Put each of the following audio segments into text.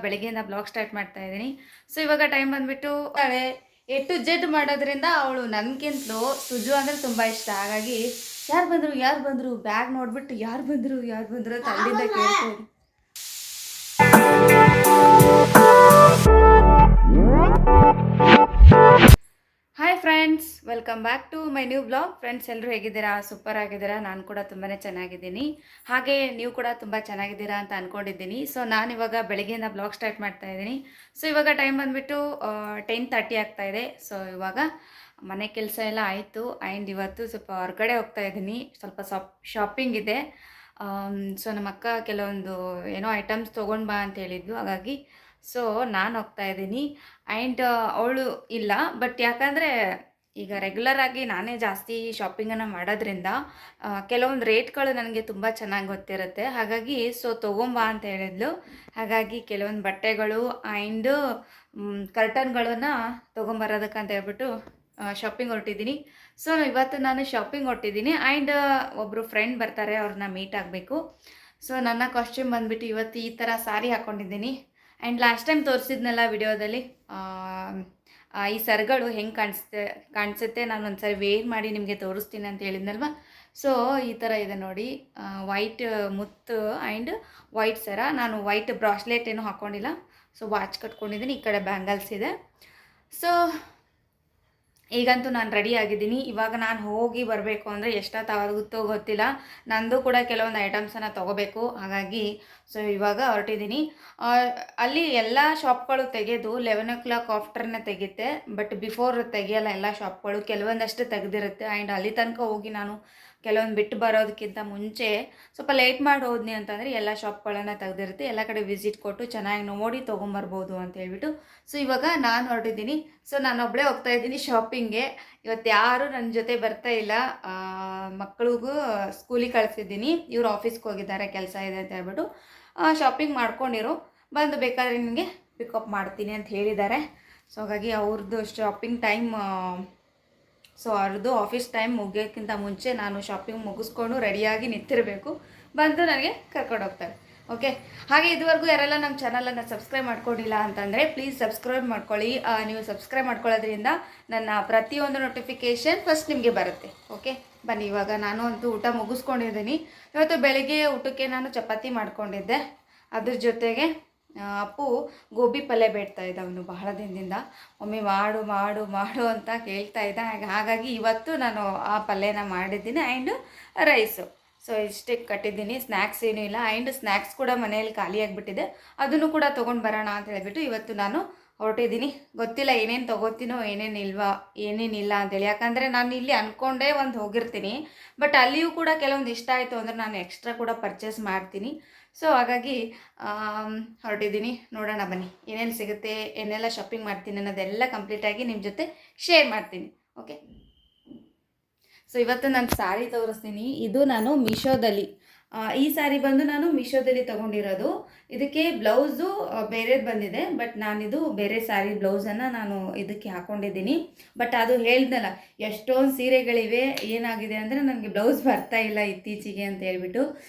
ಬೆಳಗ್ಗೆಯಿಂದ blog start ಮಾಡ್ತಾ ಇದ್ದೀನಿ. ಸೊ ಇವಾಗ ಟೈಮ್ ಬಂದ್ಬಿಟ್ಟು ಎ ಟು ಜೆಡ್ ಮಾಡೋದ್ರಿಂದ ಅವಳು ನನಗಿಂತಲೂ ಸುಜು ಅಂದರೆ ತುಂಬ ಇಷ್ಟ. ಹಾಗಾಗಿ ಯಾರು ಬಂದರು ಬ್ಯಾಗ್ ನೋಡ್ಬಿಟ್ಟು ಯಾರು ಬಂದರು ಅಂತ ಅಲ್ಲಿಂದ ಕೇಳ್ತಾ ಇದ್ದೀನಿ. Hi friends, welcome back to my new blog. Friends, ಎಲ್ಲರೂ ಹೇಗಿದ್ದೀರಾ? ಸೂಪರ್ ಆಗಿದ್ದೀರಾ? ನಾನು ಕೂಡ ತುಂಬಾ ಚೆನ್ನಾಗಿದ್ದೀನಿ. ಹಾಗೆ ನೀವು ಕೂಡ ತುಂಬ ಚೆನ್ನಾಗಿದ್ದೀರಾ ಅಂತ ಅಂದ್ಕೊಂಡಿದ್ದೀನಿ. ಸೊ ನಾನಿವಾಗ ಬೆಳಗ್ಗೆಯಿಂದ ಬ್ಲಾಗ್ ಸ್ಟಾರ್ಟ್ ಮಾಡ್ತಾ ಇದ್ದೀನಿ. ಸೊ ಇವಾಗ ಟೈಮ್ ಬಂದುಬಿಟ್ಟು 10:30 ಆಗ್ತಾ ಇದೆ. ಸೊ ಇವಾಗ ಮನೆ ಕೆಲಸ ಎಲ್ಲ ಆಯಿತು. ಆ್ಯಂಡ್ ಇವತ್ತು ಸ್ವಲ್ಪ ಹೊರಗಡೆ ಹೋಗ್ತಾ ಇದ್ದೀನಿ. ಸ್ವಲ್ಪ ಶಾಪಿಂಗ್ ಇದೆ. ಸೊ ನಮ್ಮ ಅಕ್ಕ ಕೆಲವೊಂದು ಏನೋ ಐಟಮ್ಸ್ ತೊಗೊಂಡು ಬಾ ಅಂತ ಹೇಳಿದ್ಲು. ಹಾಗಾಗಿ ಸೊ ನಾನು ಹೋಗ್ತಾ ಇದ್ದೀನಿ. ಆ್ಯಂಡ್ ಅವಳು ಇಲ್ಲ. ಬಟ್ ಯಾಕಂದರೆ ಈಗ ರೆಗ್ಯುಲರ್ ಆಗಿ ನಾನೇ ಜಾಸ್ತಿ ಶಾಪಿಂಗನ್ನು ಮಾಡೋದ್ರಿಂದ ಕೆಲವೊಂದು ರೇಟ್ಗಳು ನನಗೆ ತುಂಬ ಚೆನ್ನಾಗಿ ಗೊತ್ತಿರುತ್ತೆ. ಹಾಗಾಗಿ ಸೊ ತೊಗೊಂಬಾ ಅಂತ ಹೇಳಿದ್ಲು. ಹಾಗಾಗಿ ಕೆಲವೊಂದು ಬಟ್ಟೆಗಳು ಆ್ಯಂಡ್ ಕರ್ಟನ್ಗಳನ್ನು ತೊಗೊಂಬರೋದಕ್ಕಂತ ಹೇಳ್ಬಿಟ್ಟು ಶಾಪಿಂಗ್ ಹೊರಟಿದ್ದೀನಿ. ಸೊ ಇವತ್ತು ನಾನು ಶಾಪಿಂಗ್ ಹೊರಟಿದ್ದೀನಿ. ಆ್ಯಂಡ್ ಒಬ್ಬರು ಫ್ರೆಂಡ್ ಬರ್ತಾರೆ, ಅವ್ರನ್ನ ಮೀಟ್ ಆಗಬೇಕು. ಸೊ ನನ್ನ ಕಾಸ್ಟ್ಯೂಮ್ ಬಂದುಬಿಟ್ಟು ಇವತ್ತು ಈ ಥರ ಸಾರಿ ಹಾಕ್ಕೊಂಡಿದ್ದೀನಿ. ಆ್ಯಂಡ್ ಲಾಸ್ಟ್ ಟೈಮ್ ತೋರಿಸಿದ್ನಲ್ಲ ವಿಡಿಯೋದಲ್ಲಿ ಈ ಸರಗಳು ಹೆಂಗೆ ಕಾಣಿಸುತ್ತೆ ನಾನು ಒಂದ್ಸರಿ ವೇರ್ ಮಾಡಿ ನಿಮಗೆ ತೋರಿಸ್ತೀನಿ ಅಂತ ಹೇಳಿದ್ನಲ್ವ. ಸೊ ಈ ಥರ ಇದೆ ನೋಡಿ, ವೈಟ್ ಮುತ್ತು ಆ್ಯಂಡ್ ವೈಟ್ ಸರ. ನಾನು ವೈಟ್ ಬ್ರಾಸ್ಲೆಟ್ ಏನೂ ಹಾಕ್ಕೊಂಡಿಲ್ಲ. So watch ಕಟ್ಕೊಂಡಿದ್ದೀನಿ. ಈ ಕಡೆ ಬ್ಯಾಂಗಲ್ಸ್ ಇದೆ. ಸೊ ಈಗಂತೂ ನಾನು ರೆಡಿ ಆಗಿದ್ದೀನಿ. ಇವಾಗ ನಾನು ಹೋಗಿ ಬರಬೇಕು ಅಂದರೆ ಎಷ್ಟೊತ್ತಾಗುತ್ತೋ ಗೊತ್ತಿಲ್ಲ. ನಂದು ಕೂಡ ಕೆಲವೊಂದು ಐಟಮ್ಸನ್ನು ತೊಗೋಬೇಕು. ಹಾಗಾಗಿ ಸೊ ಇವಾಗ ಹೊರಟಿದ್ದೀನಿ. ಅಲ್ಲಿ ಎಲ್ಲ ಶಾಪ್ಗಳು ತೆಗೆದು 11 o'clock ಆಫ್ಟರ್ನೇ ತೆಗೆಯುತ್ತೆ. ಬಟ್ ಬಿಫೋರ್ ತೆಗಿಯಲ್ಲ ಎಲ್ಲ ಶಾಪ್ಗಳು, ಕೆಲವೊಂದಷ್ಟು ತೆಗೆದಿರುತ್ತೆ. ಆ್ಯಂಡ್ ಅಲ್ಲಿ ತನಕ ಹೋಗಿ ನಾನು ಕೆಲವೊಂದು ಬಿಟ್ಟು ಬರೋದಕ್ಕಿಂತ ಮುಂಚೆ ಸ್ವಲ್ಪ ಲೇಟ್ ಮಾಡಿ ಹೋದ್ನಿ ಅಂತಂದರೆ ಎಲ್ಲ ಶಾಪ್ಗಳನ್ನು ತೆಗೆದಿರುತ್ತೆ. ಎಲ್ಲ ಕಡೆ ವಿಸಿಟ್ ಕೊಟ್ಟು ಚೆನ್ನಾಗಿ ನೋಡಿ ತೊಗೊಂಬರ್ಬೋದು ಅಂತ ಹೇಳ್ಬಿಟ್ಟು ಸೊ ಇವಾಗ ನಾನು ಹೊರಟಿದ್ದೀನಿ. ಸೊ ನಾನೊಬ್ಬಳೇ ಹೋಗ್ತಾ ಇದ್ದೀನಿ ಶಾಪಿಂಗ್ಗೆ. ಇವತ್ತು ಯಾರೂ ನನ್ನ ಜೊತೆ ಬರ್ತಾ ಇಲ್ಲ. ಮಕ್ಕಳಿಗೂ ಸ್ಕೂಲಿಗೆ ಕಳಿಸಿದ್ದೀನಿ. ಇವರು ಆಫೀಸ್ಗೆ ಹೋಗಿದ್ದಾರೆ, ಕೆಲಸ ಇದೆ ಅಂತ ಹೇಳ್ಬಿಟ್ಟು. ಶಾಪಿಂಗ್ ಮಾಡ್ಕೊಂಡಿರು, ಬಂದು ಬೇಕಾದರೆ ನಿಮಗೆ ಪಿಕಪ್ ಮಾಡ್ತೀನಿ ಅಂತ ಹೇಳಿದ್ದಾರೆ. ಸೊ ಹಾಗಾಗಿ ಅವ್ರದ್ದು ಶಾಪಿಂಗ್ ಟೈಮ್, ಸೊ ಅವ್ರದ್ದು ಆಫೀಸ್ ಟೈಮ್ ಮುಗಿಯೋಕ್ಕಿಂತ ಮುಂಚೆ ನಾನು ಶಾಪಿಂಗ್ ಮುಗಿಸ್ಕೊಂಡು ರೆಡಿಯಾಗಿ ನಿಂತಿರಬೇಕು. ಬಂದು ನನಗೆ ಕರ್ಕೊಂಡು ಹೋಗ್ತಾರೆ. ಓಕೆ. ಹಾಗೆ ಇದುವರೆಗೂ ಯಾರೆಲ್ಲ ನಮ್ಮ ಚಾನಲನ್ನು ಸಬ್ಸ್ಕ್ರೈಬ್ ಮಾಡ್ಕೊಂಡಿಲ್ಲ ಅಂತಂದರೆ ಪ್ಲೀಸ್ ಸಬ್ಸ್ಕ್ರೈಬ್ ಮಾಡ್ಕೊಳ್ಳಿ. ನೀವು ಸಬ್ಸ್ಕ್ರೈಬ್ ಮಾಡ್ಕೊಳ್ಳೋದ್ರಿಂದ ನನ್ನ ಪ್ರತಿಯೊಂದು ನೋಟಿಫಿಕೇಷನ್ ಫಸ್ಟ್ ನಿಮಗೆ ಬರುತ್ತೆ. ಓಕೆ, ಬನ್ನಿ. ಇವಾಗ ನಾನು ಅಂತೂ ಊಟ ಮುಗಿಸ್ಕೊಂಡಿದ್ದೀನಿ. ಇವತ್ತು ಬೆಳಗ್ಗೆ ಊಟಕ್ಕೆ ನಾನು ಚಪಾತಿ ಮಾಡ್ಕೊಂಡಿದ್ದೆ. ಅದ್ರ ಜೊತೆಗೆ ಅಪ್ಪು ಗೋಬಿ ಪಲ್ಯ ಬೇಡ್ತಾ ಇದ್ದ ಅವನು ಬಹಳ ದಿನದಿಂದ. ಮಮ್ಮಿ ಮಾಡು ಮಾಡು ಮಾಡು ಅಂತ ಕೇಳ್ತಾ ಇದ್ದ. ಹಾಗಾಗಿ ಇವತ್ತು ನಾನು ಆ ಪಲ್ಯನ ಮಾಡಿದ್ದೀನಿ. And rice. ಸೊ ಇಷ್ಟೇ ಕಟ್ಟಿದ್ದೀನಿ. ಸ್ನ್ಯಾಕ್ಸ್ ಏನೂ ಇಲ್ಲ. ಆ್ಯಂಡ್ ಸ್ನ್ಯಾಕ್ಸ್ ಕೂಡ ಮನೆಯಲ್ಲಿ ಖಾಲಿಯಾಗಿಬಿಟ್ಟಿದೆ. ಅದನ್ನು ಕೂಡ ತೊಗೊಂಡು ಬರೋಣ ಅಂತ ಹೇಳ್ಬಿಟ್ಟು ಇವತ್ತು ನಾನು ಹೊರಟಿದ್ದೀನಿ. ಗೊತ್ತಿಲ್ಲ ಏನೇನು ತೊಗೋತೀನೋ ಏನೇನಿಲ್ಲ ಅಂತೇಳಿ. ಯಾಕಂದರೆ ನಾನು ಇಲ್ಲಿ ಅಂದ್ಕೊಂಡೇ ಒಂದು ಹೋಗಿರ್ತೀನಿ. ಬಟ್ ಅಲ್ಲಿಯೂ ಕೂಡ ಕೆಲವೊಂದು ಇಷ್ಟ ಆಯಿತು ಅಂದರೆ ನಾನು ಎಕ್ಸ್ಟ್ರಾ ಕೂಡ ಪರ್ಚೇಸ್ ಮಾಡ್ತೀನಿ. ಸೊ ಹಾಗಾಗಿ ಹೊರಟಿದ್ದೀನಿ. ನೋಡೋಣ ಬನ್ನಿ ಏನೇನು ಸಿಗುತ್ತೆ, ಏನೆಲ್ಲ ಶಾಪಿಂಗ್ ಮಾಡ್ತೀನಿ ಅನ್ನೋದೆಲ್ಲ ಕಂಪ್ಲೀಟಾಗಿ ನಿಮ್ಮ ಜೊತೆ ಶೇರ್ ಮಾಡ್ತೀನಿ. ಓಕೆ. ಸೊ ಇವತ್ತು ನಾನು ಸ್ಯಾರಿ ತೋರಿಸ್ತೀನಿ. ಇದು ನಾನು ಮೀಶೋದಲ್ಲಿ, ಈ ಸ್ಯಾರಿ ಬಂದು ನಾನು ಮೀಶೋದಲ್ಲಿ ತೊಗೊಂಡಿರೋದು. ಇದಕ್ಕೆ ಬ್ಲೌಸು ಬೇರೆದು ಬಂದಿದೆ. ಬಟ್ ನಾನಿದು ಬೇರೆ ಸ್ಯಾರಿ ಬ್ಲೌಸನ್ನು ನಾನು ಇದಕ್ಕೆ ಹಾಕ್ಕೊಂಡಿದ್ದೀನಿ. ಬಟ್ ಅದು ಹೇಳ್ದಲ್ಲ, ಎಷ್ಟೊಂದು ಸೀರೆಗಳಿವೆ. ಏನಾಗಿದೆ ಅಂದರೆ ನನಗೆ ಬ್ಲೌಸ್ ಬರ್ತಾ ಇಲ್ಲ ಇತ್ತೀಚೆಗೆ ಅಂತ ಹೇಳ್ಬಿಟ್ಟು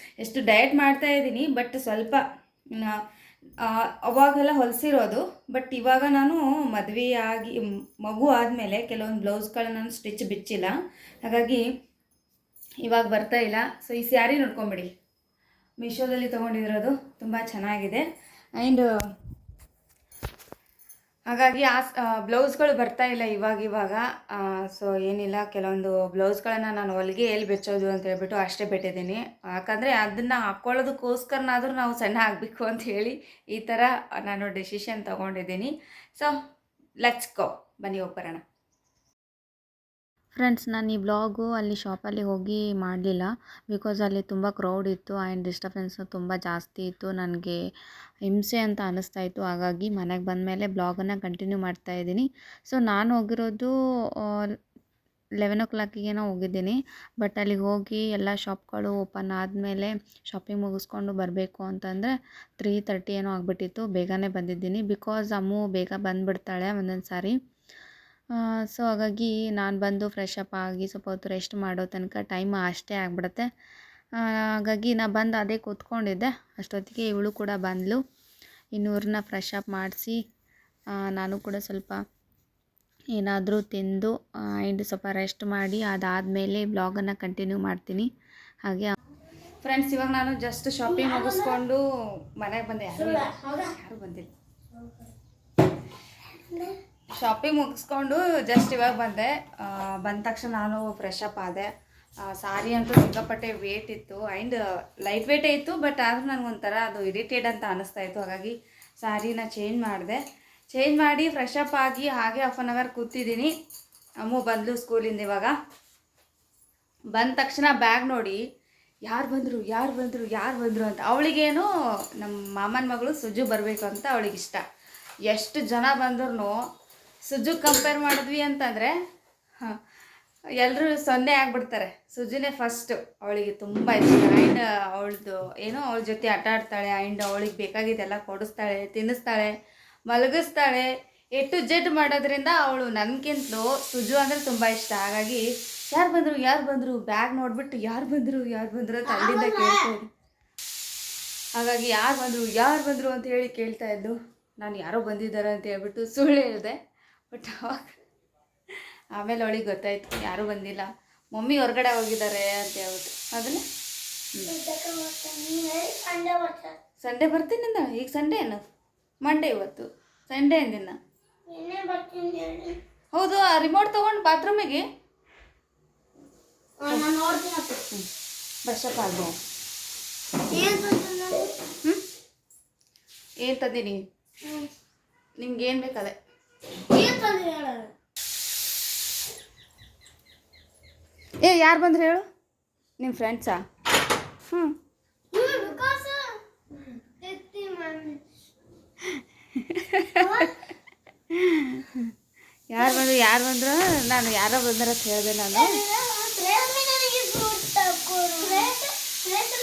ಎಷ್ಟು ಡಯಟ್ ಮಾಡ್ತಾಯಿದ್ದೀನಿ. ಬಟ್ ಸ್ವಲ್ಪ ಅವಾಗೆಲ್ಲ ಹೊಲಿಸಿರೋದು. ಬಟ್ ಇವಾಗ ನಾನು ಮದುವೆ ಆಗಿ ಮಗು ಆದಮೇಲೆ ಕೆಲವೊಂದು ಬ್ಲೌಸ್ಗಳನ್ನ ನಾನು ಸ್ಟಿಚ್ ಬಿಚ್ಚಿಲ್ಲ. ಹಾಗಾಗಿ ಇವಾಗ ಬರ್ತಾ ಇಲ್ಲ. ಸೊ ಈ ಸ್ಯಾರಿ ನೋಡ್ಕೊಂಬಿಡಿ, ಮೀಶೋದಲ್ಲಿ ತೊಗೊಂಡಿರೋದು. ತುಂಬ ಚೆನ್ನಾಗಿದೆ. ಆ್ಯಂಡ್ ಹಾಗಾಗಿ ಬ್ಲೌಸ್ಗಳು ಬರ್ತಾ ಇಲ್ಲ ಇವಾಗ. ಸೊ ಏನಿಲ್ಲ, ಕೆಲವೊಂದು ಬ್ಲೌಸ್ಗಳನ್ನು ನಾನು ಹೊಲಿಗೆ ಎಲ್ಲಿ ಬೆಚ್ಚೋದು ಅಂತ ಹೇಳ್ಬಿಟ್ಟು ಅಷ್ಟೇ ಬಿಟ್ಟಿದ್ದೀನಿ. ಯಾಕಂದರೆ ಅದನ್ನು ಹಾಕ್ಕೊಳ್ಳೋದಕ್ಕೋಸ್ಕರನಾದರೂ ನಾವು ಸಣ್ಣ ಆಗಬೇಕು ಅಂತ ಹೇಳಿ ಈ ಥರ ನಾನು ಡಿಸಿಷನ್ ತೊಗೊಂಡಿದ್ದೀನಿ. ಸೊ ಲೆಟ್ಸ್ ಗೋ, ಬನ್ನಿ ಹೋಗಿ ಬರೋಣ. ಫ್ರೆಂಡ್ಸ್, ನಾನು ಈ ವ್ಲಾಗು ಅಲ್ಲಿ ಶಾಪಲ್ಲಿ ಹೋಗಿ ಮಾಡಲಿಲ್ಲ. ಬಿಕಾಸ್ ಅಲ್ಲಿ ತುಂಬ ಕ್ರೌಡ್ ಇತ್ತು ಆ್ಯಂಡ್ ಡಿಸ್ಟರ್ಬೆನ್ಸು ತುಂಬ ಜಾಸ್ತಿ ಇತ್ತು. ನನಗೆ ಹಿಂಸೆ ಅಂತ ಅನ್ನಿಸ್ತಾ ಇತ್ತು. ಹಾಗಾಗಿ ಮನೆಗೆ ಬಂದಮೇಲೆ ಬ್ಲಾಗನ್ನು ಕಂಟಿನ್ಯೂ ಮಾಡ್ತಾಯಿದ್ದೀನಿ. ಸೊ ನಾನು ಹೋಗಿರೋದು 11 o'clockಗೇನೋ ಹೋಗಿದ್ದೀನಿ. ಬಟ್ ಅಲ್ಲಿಗೆ ಹೋಗಿ ಎಲ್ಲ ಶಾಪ್ಗಳು ಓಪನ್ ಆದಮೇಲೆ ಶಾಪಿಂಗ್ ಮುಗಿಸ್ಕೊಂಡು ಬರಬೇಕು ಅಂತಂದರೆ 3:30 ಏನೋ ಆಗಿಬಿಟ್ಟಿತ್ತು. ಬೇಗನೆ ಬಂದಿದ್ದೀನಿ. ಬಿಕಾಸ್ ಅಮ್ಮು ಬೇಗ ಬಂದುಬಿಡ್ತಾಳೆ ಒಂದೊಂದು ಸಾರಿ. ಸೊ ಹಾಗಾಗಿ ನಾನು ಬಂದು ಫ್ರೆಶ್ ಅಪ್ ಆಗಿ ಸ್ವಲ್ಪ ಹೊತ್ತು ರೆಸ್ಟ್ ಮಾಡೋ ತನಕ ಟೈಮ್ ಅಷ್ಟೇ ಆಗಿಬಿಡುತ್ತೆ. ಹಾಗಾಗಿ ನಾನು ಬಂದು ಅದೇ ಕೂತ್ಕೊಂಡಿದ್ದೆ. ಅಷ್ಟೊತ್ತಿಗೆ ಇವಳು ಕೂಡ ಬಂದಳು. ಇನ್ನೂರನ್ನ ಫ್ರೆಶ್ ಅಪ್ ಮಾಡಿಸಿ ನಾನು ಕೂಡ ಸ್ವಲ್ಪ ಏನಾದರೂ ತಿಂದು ಆ್ಯಂಡ್ ಸ್ವಲ್ಪ ರೆಸ್ಟ್ ಮಾಡಿ ಅದಾದಮೇಲೆ ಬ್ಲಾಗನ್ನು ಕಂಟಿನ್ಯೂ ಮಾಡ್ತೀನಿ. ಹಾಗೆ ಫ್ರೆಂಡ್ಸ್, ಇವಾಗ ನಾನು ಜಸ್ಟ್ ಶಾಪಿಂಗ್ ಮುಗಿಸ್ಕೊಂಡು ಮನೆಗೆ ಬಂದೆ. ಯಾರು ಬಂದಿಲ್ಲ. ಶಾಪಿಂಗ್ ಮುಗಿಸ್ಕೊಂಡು ಜಸ್ಟ್ ಇವಾಗ ಬಂದೆ. ಬಂದ ತಕ್ಷಣ ನಾನು ಫ್ರೆಶ್ ಅಪ್ ಆದೆ. ಸಾರಿ ಅಂತೂ ಸಿಕ್ಕಾಪಟ್ಟೆ ವೇಟ್ ಇತ್ತು ಆ್ಯಂಡ್ ಲೈಟ್ ವೇಟೇ ಇತ್ತು, ಬಟ್ ಆದರೂ ನನಗೊಂಥರ ಅದು ಇರಿಟೇಟ್ ಅಂತ ಅನ್ನಿಸ್ತಾ ಇತ್ತು. ಹಾಗಾಗಿ ಸಾರಿನ ಚೇಂಜ್ ಮಾಡಿ ಫ್ರೆಶ್ ಅಪ್ ಆಗಿ ಹಾಗೆ ಹಾಫ್ ಆನ್ ಅವರ್ ಕೂತಿದ್ದೀನಿ. ಅಮ್ಮು ಬಂದಳು ಸ್ಕೂಲಿಂದ. ಇವಾಗ ಬಂದ ತಕ್ಷಣ ಬ್ಯಾಗ್ ನೋಡಿ ಯಾರು ಬಂದರು ಅಂತ. ಅವಳಿಗೇನು ನಮ್ಮ ಮಾಮನ ಮಗಳು ಸುಜು ಬರಬೇಕು ಅಂತ ಅವಳಿಗಿಷ್ಟ. ಎಷ್ಟು ಜನ ಬಂದ್ರೂ ಸುಜು ಕಂಪೇರ್ ಮಾಡಿದ್ವಿ ಅಂತಂದರೆ ಎಲ್ಲರೂ 0 ಆಗಿಬಿಡ್ತಾರೆ. ಸುಜುನೇ ಫಸ್ಟು. ಅವಳಿಗೆ ತುಂಬ ಇಷ್ಟ. ಆ್ಯಂಡ್ ಅವಳದು ಏನೋ ಅವಳ ಜೊತೆ ಆಟ ಆಡ್ತಾಳೆ. ಆ್ಯಂಡ್ ಅವಳಿಗೆ ಬೇಕಾಗಿದ್ದೆಲ್ಲ ಕೊಡಿಸ್ತಾಳೆ, ತಿನ್ನಿಸ್ತಾಳೆ, ಮಲಗಿಸ್ತಾಳೆ. ಎ ಟು ಜೆಡ್ ಮಾಡೋದ್ರಿಂದ ಅವಳು ನನಗಿಂತಲೂ ಸುಜು ಅಂದರೆ ತುಂಬ ಇಷ್ಟ. ಹಾಗಾಗಿ ಯಾರು ಬಂದರು ಬ್ಯಾಗ್ ನೋಡಿಬಿಟ್ಟು ಯಾರು ಬಂದರು ಅಂತ ಅಲ್ಲಿಂದ ಕೇಳ್ತಾ ಇದ್ದೆ. ಹಾಗಾಗಿ ಯಾರು ಬಂದರು ಅಂತ ಹೇಳಿ ಕೇಳ್ತಾ ಇದ್ದು. ನಾನು ಯಾರೋ ಬಂದಿದ್ದಾರೆ ಅಂತ ಹೇಳ್ಬಿಟ್ಟು ಸುಳ್ಳು ಹೇಳಿದೆ. ಬಟ್ ಆಮೇಲೆ ಅವಳಿಗೆ ಗೊತ್ತಾಯಿತು ಯಾರೂ ಬಂದಿಲ್ಲ, ಮಮ್ಮಿ ಹೊರಗಡೆ ಹೋಗಿದ್ದಾರೆ ಅಂತ ಹೇಳ್ಬಿಟ್ಟು. ಅದನ್ನೇ ಸಂಡೇ ಬರ್ತೀನಿ ಅಂದ. ಈಗ ಸಂಡೇ ಏನು ಮಂಡೇ, ಇವತ್ತು ಸಂಡೇ ಅಂದಿನ. ಹೌದು, ಆ ರಿಮೋಟ್ ತೊಗೊಂಡು ಬಾತ್ರೂಮಿಗೆ ಬಸ್ಸಪ್ಪ ಅದು ಏನು ತಂದೀನಿ ನಿಮ್ಗೆ ಏನು ಬೇಕದೆ. ಯಾರು ಬಂದ್ರೆ ಹೇಳು, ನಿಮ್ಮ ಫ್ರೆಂಡ್ಸಾ? ಯಾರು ಬಂದ್ರು ನಾನು ಯಾರೋ ಬಂದ್ರ ಅಂತ ಹೇಳಿದೆ. ನಾನು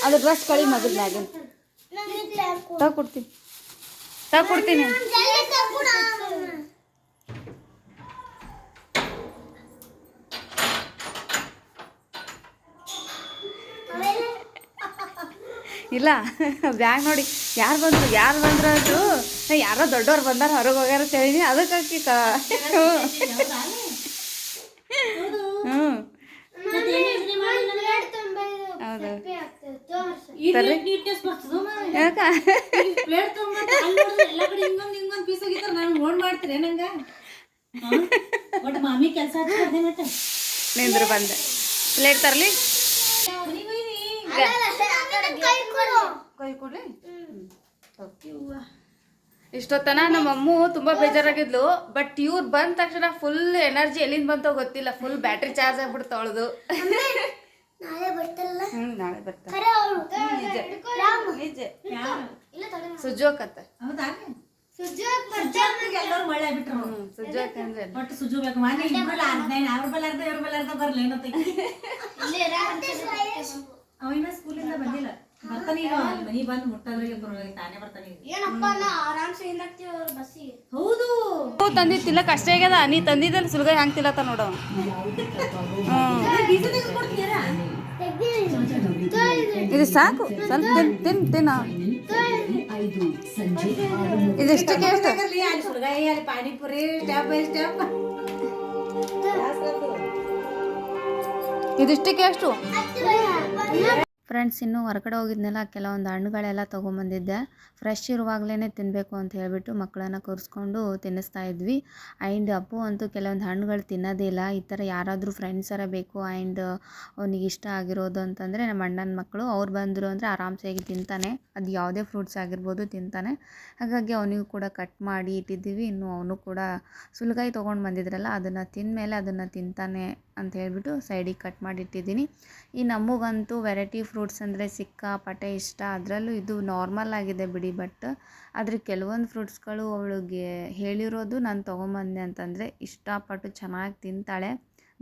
ಅದು ಡ್ರೆಸ್ ಕಳಿ ಮಗದ ಮ್ಯಾಗಿನ ತಗೊಡ್ತೀನಿ. ಇಲ್ಲ, ಬ್ಯಾಗ್ ನೋಡಿ ಯಾರು ಬಂದ್ರು ಅಂದರು. ಯಾರೋ ದೊಡ್ಡವ್ರು ಬಂದಾರ, ಹೊರಗೆ ಹೋಗ್ಯಾರ ಅಂತ ಹೇಳಿನಿ. ಅದಕ್ಕೆ ನಿಂದ್ರು ಬಂದೆ. ಪ್ಲೇಟ್ ತರಲಿ, ಕೈ ಕೊಡ್ಲಿ. ಇಷ್ಟೊತ್ತನ ನಮ್ಮ ಅಮ್ಮು ತುಂಬ ಬೇಜಾರಾಗಿದ್ಲು. ಬಟ್ ಇವ್ರು ಬಂದ ತಕ್ಷಣ ಫುಲ್ ಎನರ್ಜಿ ಎಲ್ಲಿಂದ ಬಂತೋ ಗೊತ್ತಿಲ್ಲ, ಫುಲ್ ಬ್ಯಾಟ್ರಿ ಚಾರ್ಜ್ ಆಗ್ಬಿಡ್ತು ಅವಳದು. ನಾಳೆ ಬರ್ತಾರೆ ಸುಜು ಅಕ್ಕತ್ತ. ಸ್ಕೂಲಿಂದ ಬಂದಿಲ್ಲ, ಬರ್ತಾನೆ ಈಗ ಮನಿ ಬಂದು ಮುಟ್ಟದ್ರಿಗೆ ತಾನೇ ಬರ್ತಾನೆ. ಹೌದು, ತಂದಿದ್ ತಿಲ್ಲಕ್ ಅಷ್ಟೇ ಆಗ್ಯದ. ನೀ ತಂದಿದ್ದಲ್ಲಿ ಸುಲಗ ಹ್ಯಾಂಗ್ ತಿಲ್ಲತ್ತ ನೋಡ. ಇದು ಸಾಕು, ಸ್ವಲ್ಪ ತಿನ್ನ. ಇದಿಷ್ಟಕ್ಕೆ ಎಷ್ಟು? Panipuri step by step. ಇದಿಷ್ಟಕ್ಕೆ ಎಷ್ಟು? ಫ್ರೆಂಡ್ಸ್, ಇನ್ನೂ ಹೊರಗಡೆ ಹೋಗಿದ್ನೆಲ್ಲ ಕೆಲವೊಂದು ಹಣ್ಣುಗಳೆಲ್ಲ ತೊಗೊಂಬಂದಿದ್ದೆ. ಫ್ರೆಶ್ ಇರುವಾಗಲೇ ತಿನ್ನಬೇಕು ಅಂತ ಹೇಳಿಬಿಟ್ಟು ಮಕ್ಕಳನ್ನು ಕೂರಿಸ್ಕೊಂಡು ತಿನ್ನಿಸ್ತಾ ಇದ್ವಿ. ಆ್ಯಂಡ್ ಅಪ್ಪು ಅಂತೂ ಕೆಲವೊಂದು ಹಣ್ಣುಗಳು ತಿನ್ನೋದಿಲ್ಲ. ಈ ಥರ ಯಾರಾದರೂ ಫ್ರೆಂಡ್ಸರ ಬೇಕು ಆ್ಯಂಡ್ ಅವನಿಗೆ ಇಷ್ಟ ಆಗಿರೋದು ಅಂತಂದರೆ ನಮ್ಮ ಅಣ್ಣನ ಮಕ್ಕಳು ಅವ್ರು ಬಂದರು ಅಂದರೆ ಆರಾಮ್ಸಾಗಿ ತಿಂತಾನೆ. ಅದು ಯಾವುದೇ ಫ್ರೂಟ್ಸ್ ಆಗಿರ್ಬೋದು ತಿಂತಾನೆ. ಹಾಗಾಗಿ ಅವನಿಗೂ ಕೂಡ ಕಟ್ ಮಾಡಿ ಇಟ್ಟಿದ್ದೀವಿ. ಇನ್ನು ಅವನು ಕೂಡ ಸುಲಗಾಯಿ ತೊಗೊಂಡು ಬಂದಿದ್ರಲ್ಲ, ಅದನ್ನು ತಿಂದಮೇಲೆ ಅದನ್ನು ತಿಂತಾನೆ ಅಂತ ಹೇಳ್ಬಿಟ್ಟು ಸೈಡಿಗೆ ಕಟ್ ಮಾಡಿ ಇಟ್ಟಿದ್ದೀನಿ. ಈ ನಮಗಂತೂ ವೆರೈಟಿ ಫ್ರೂಟ್ಸ್ ಅಂದರೆ ಸಿಕ್ಕಾಪಟ್ಟೆ ಇಷ್ಟ. ಅದರಲ್ಲೂ ಇದು ನಾರ್ಮಲ್ ಆಗಿದೆ ಬಿಡಿ, ಬಟ್ ಆದರೆ ಕೆಲವೊಂದು ಫ್ರೂಟ್ಸ್ಗಳು ಅವಳಿಗೆ ಹೇಳಿರೋದು ನಾನು ತೊಗೊಂಬಂದೆ ಅಂತಂದರೆ ಇಷ್ಟಪಟ್ಟು ಚೆನ್ನಾಗಿ ತಿಂತಾಳೆ.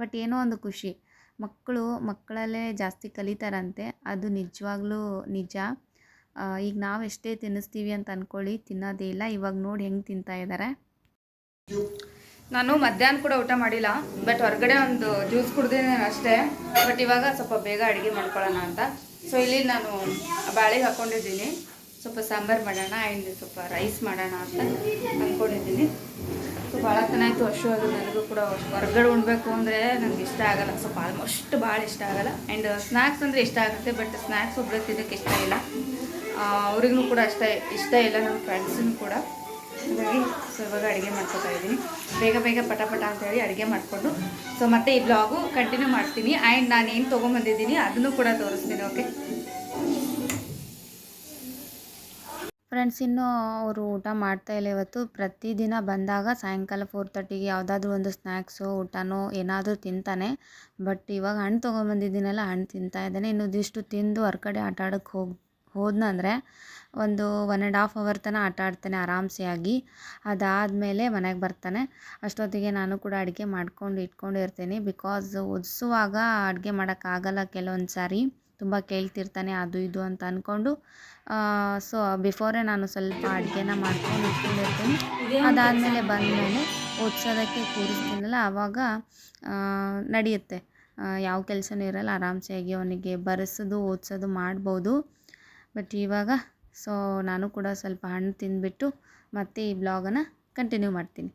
ಬಟ್ ಏನೋ ಒಂದು ಖುಷಿ, ಮಕ್ಕಳಲ್ಲೇ ಜಾಸ್ತಿ ಕಲಿತಾರಂತೆ. ಅದು ನಿಜವಾಗ್ಲೂ ನಿಜ. ಈಗ ನಾವು ಎಷ್ಟೇ ತಿನ್ನಿಸ್ತೀವಿ ಅಂತ ಅಂದ್ಕೊಳ್ಳಿ, ತಿನ್ನೋದೇ ಇಲ್ಲ. ಇವಾಗ ನೋಡಿ ಹೆಂಗೆ ತಿಂತಾ ಇದ್ದಾರೆ. ನಾನು ಮಧ್ಯಾಹ್ನ ಕೂಡ ಊಟ ಮಾಡಿಲ್ಲ, ಬಟ್ ಹೊರಗಡೆ ಒಂದು ಜ್ಯೂಸ್ ಕುಡ್ದಿದ್ದೀನಿ ಅಷ್ಟೇ. ಬಟ್ ಇವಾಗ ಸ್ವಲ್ಪ ಬೇಗ ಅಡುಗೆ ಮಾಡ್ಕೊಳ್ಳೋಣ ಅಂತ. ಸೊ ಇಲ್ಲಿ ನಾನು ಬಾಳೆಗೆ ಹಾಕ್ಕೊಂಡಿದ್ದೀನಿ. ಸ್ವಲ್ಪ ಸಾಂಬಾರು ಮಾಡೋಣ ಆ್ಯಂಡ್ ಸ್ವಲ್ಪ ರೈಸ್ ಮಾಡೋಣ ಅಂತ ಅಂದ್ಕೊಂಡಿದ್ದೀನಿ. ಸೊ ಭಾಳ ಚೆನ್ನಾಗಿತ್ತು ಹಶು ಅದು ನನಗೂ ಕೂಡ ಹೊರಗಡೆ ಉಣ್ಬೇಕು ಅಂದರೆ ನನಗೆ ಇಷ್ಟ ಆಗಲ್ಲ, ಸ್ವಲ್ಪ ಆಲ್ಮೋಸ್ಟ್ ಭಾಳ ಇಷ್ಟ ಆಗಲ್ಲ. ಆ್ಯಂಡ್ ಸ್ನ್ಯಾಕ್ಸ್ ಅಂದರೆ ಇಷ್ಟ ಆಗುತ್ತೆ, ಬಟ್ ಸ್ನ್ಯಾಕ್ಸ್ ಒಬ್ಬರು ತಿನ್ನೋಕ್ಕೆ ಇಷ್ಟ ಇಲ್ಲ, ಅವ್ರಿಗೂ ಕೂಡ ಇಷ್ಟ ಇಲ್ಲ, ನಮ್ಮ ಫ್ರೆಂಡ್ಸಿಗೂ ಕೂಡ. ಹಾಗಾಗಿ ಸೊ ಇವಾಗ ಅಡುಗೆ ಮಾಡ್ಕೊತಾ ಇದ್ದೀನಿ, ಬೇಗ ಬೇಗ ಪಟ ಅಂತೇಳಿ ಅಡುಗೆ ಮಾಡಿಕೊಂಡು ಸೊ ಮತ್ತೆ ಈ ಬ್ಲಾಗು ಕಂಟಿನ್ಯೂ ಮಾಡ್ತೀನಿ. ಆ್ಯಂಡ್ ನಾನು ಏನು ತೊಗೊಂಬಂದಿದ್ದೀನಿ ಅದನ್ನು ಕೂಡ ತೋರಿಸ್ತೀನಿ. ಓಕೆ ಫ್ರೆಂಡ್ಸ್, ಇನ್ನೂ ಅವರು ಊಟ ಮಾಡ್ತಾಯಿಲ್ಲ ಇವತ್ತು. ಪ್ರತಿದಿನ ಬಂದಾಗ ಸಾಯಂಕಾಲ 4:30ಗೆ ಯಾವುದಾದ್ರೂ ಒಂದು ಸ್ನ್ಯಾಕ್ಸು ಊಟನೋ ಏನಾದರೂ ತಿಂತಾನೆ. ಬಟ್ ಇವಾಗ ಹಣ್ಣು ತೊಗೊಂಬಂದಿದ್ದೀನಲ್ಲ, ಹಣ್ಣು ತಿಂತಾ ಇದ್ದಾನೆ. ಇನ್ನು ಇದಿಷ್ಟು ತಿಂದು ಹೊರ್ಗಡೆ ಆಟ ಆಡೋಕ್ಕೆ ಹೋದ್ನಂದರೆ ಒಂದು 1.5 ಅವರ್ ತನಕ ಆಟ ಆಡ್ತಾನೆ ಆರಾಮ್ಸೆಯಾಗಿ. ಅದಾದಮೇಲೆ ಮನೆಗೆ ಬರ್ತಾನೆ. ಅಷ್ಟೊತ್ತಿಗೆ ನಾನು ಕೂಡ ಅಡುಗೆ ಮಾಡ್ಕೊಂಡು ಇಟ್ಕೊಂಡಿರ್ತೀನಿ. ಬಿಕಾಸ್ ಓದಿಸುವಾಗ ಅಡುಗೆ ಮಾಡೋಕ್ಕಾಗಲ್ಲ ಕೆಲವೊಂದು ಸಾರಿ, ತುಂಬ ಕೇಳ್ತಿರ್ತಾನೆ ಅದು ಇದು ಅಂತ ಅಂದ್ಕೊಂಡು. ಸೊ ಬಿಫೋರೇ ನಾನು ಸ್ವಲ್ಪ ಅಡುಗೆನ ಮಾಡ್ಕೊಂಡು ಇಟ್ಕೊಂಡಿರ್ತೀನಿ. ಅದಾದಮೇಲೆ ಬಂದಮೇಲೆ ಓದಿಸೋದಕ್ಕೆ ಕೂರಿಸ್ತೀನಲ್ಲ, ಆವಾಗ ನಡೆಯುತ್ತೆ, ಯಾವ ಕೆಲಸನೂ ಇರಲ್ಲ, ಆರಾಮ್ಸೆಯಾಗಿ ಅವನಿಗೆ ಬರೆಸೋದು ಓದಿಸೋದು ಮಾಡ್ಬೋದು. ಬಟ್ ಇವಾಗ ಸೊ ನಾನು ಕೂಡ ಸ್ವಲ್ಪ ಹಣ್ಣು ತಿಂದುಬಿಟ್ಟು ಮತ್ತೆ ಈ ಬ್ಲಾಗನ್ನು ಕಂಟಿನ್ಯೂ ಮಾಡ್ತೀನಿ.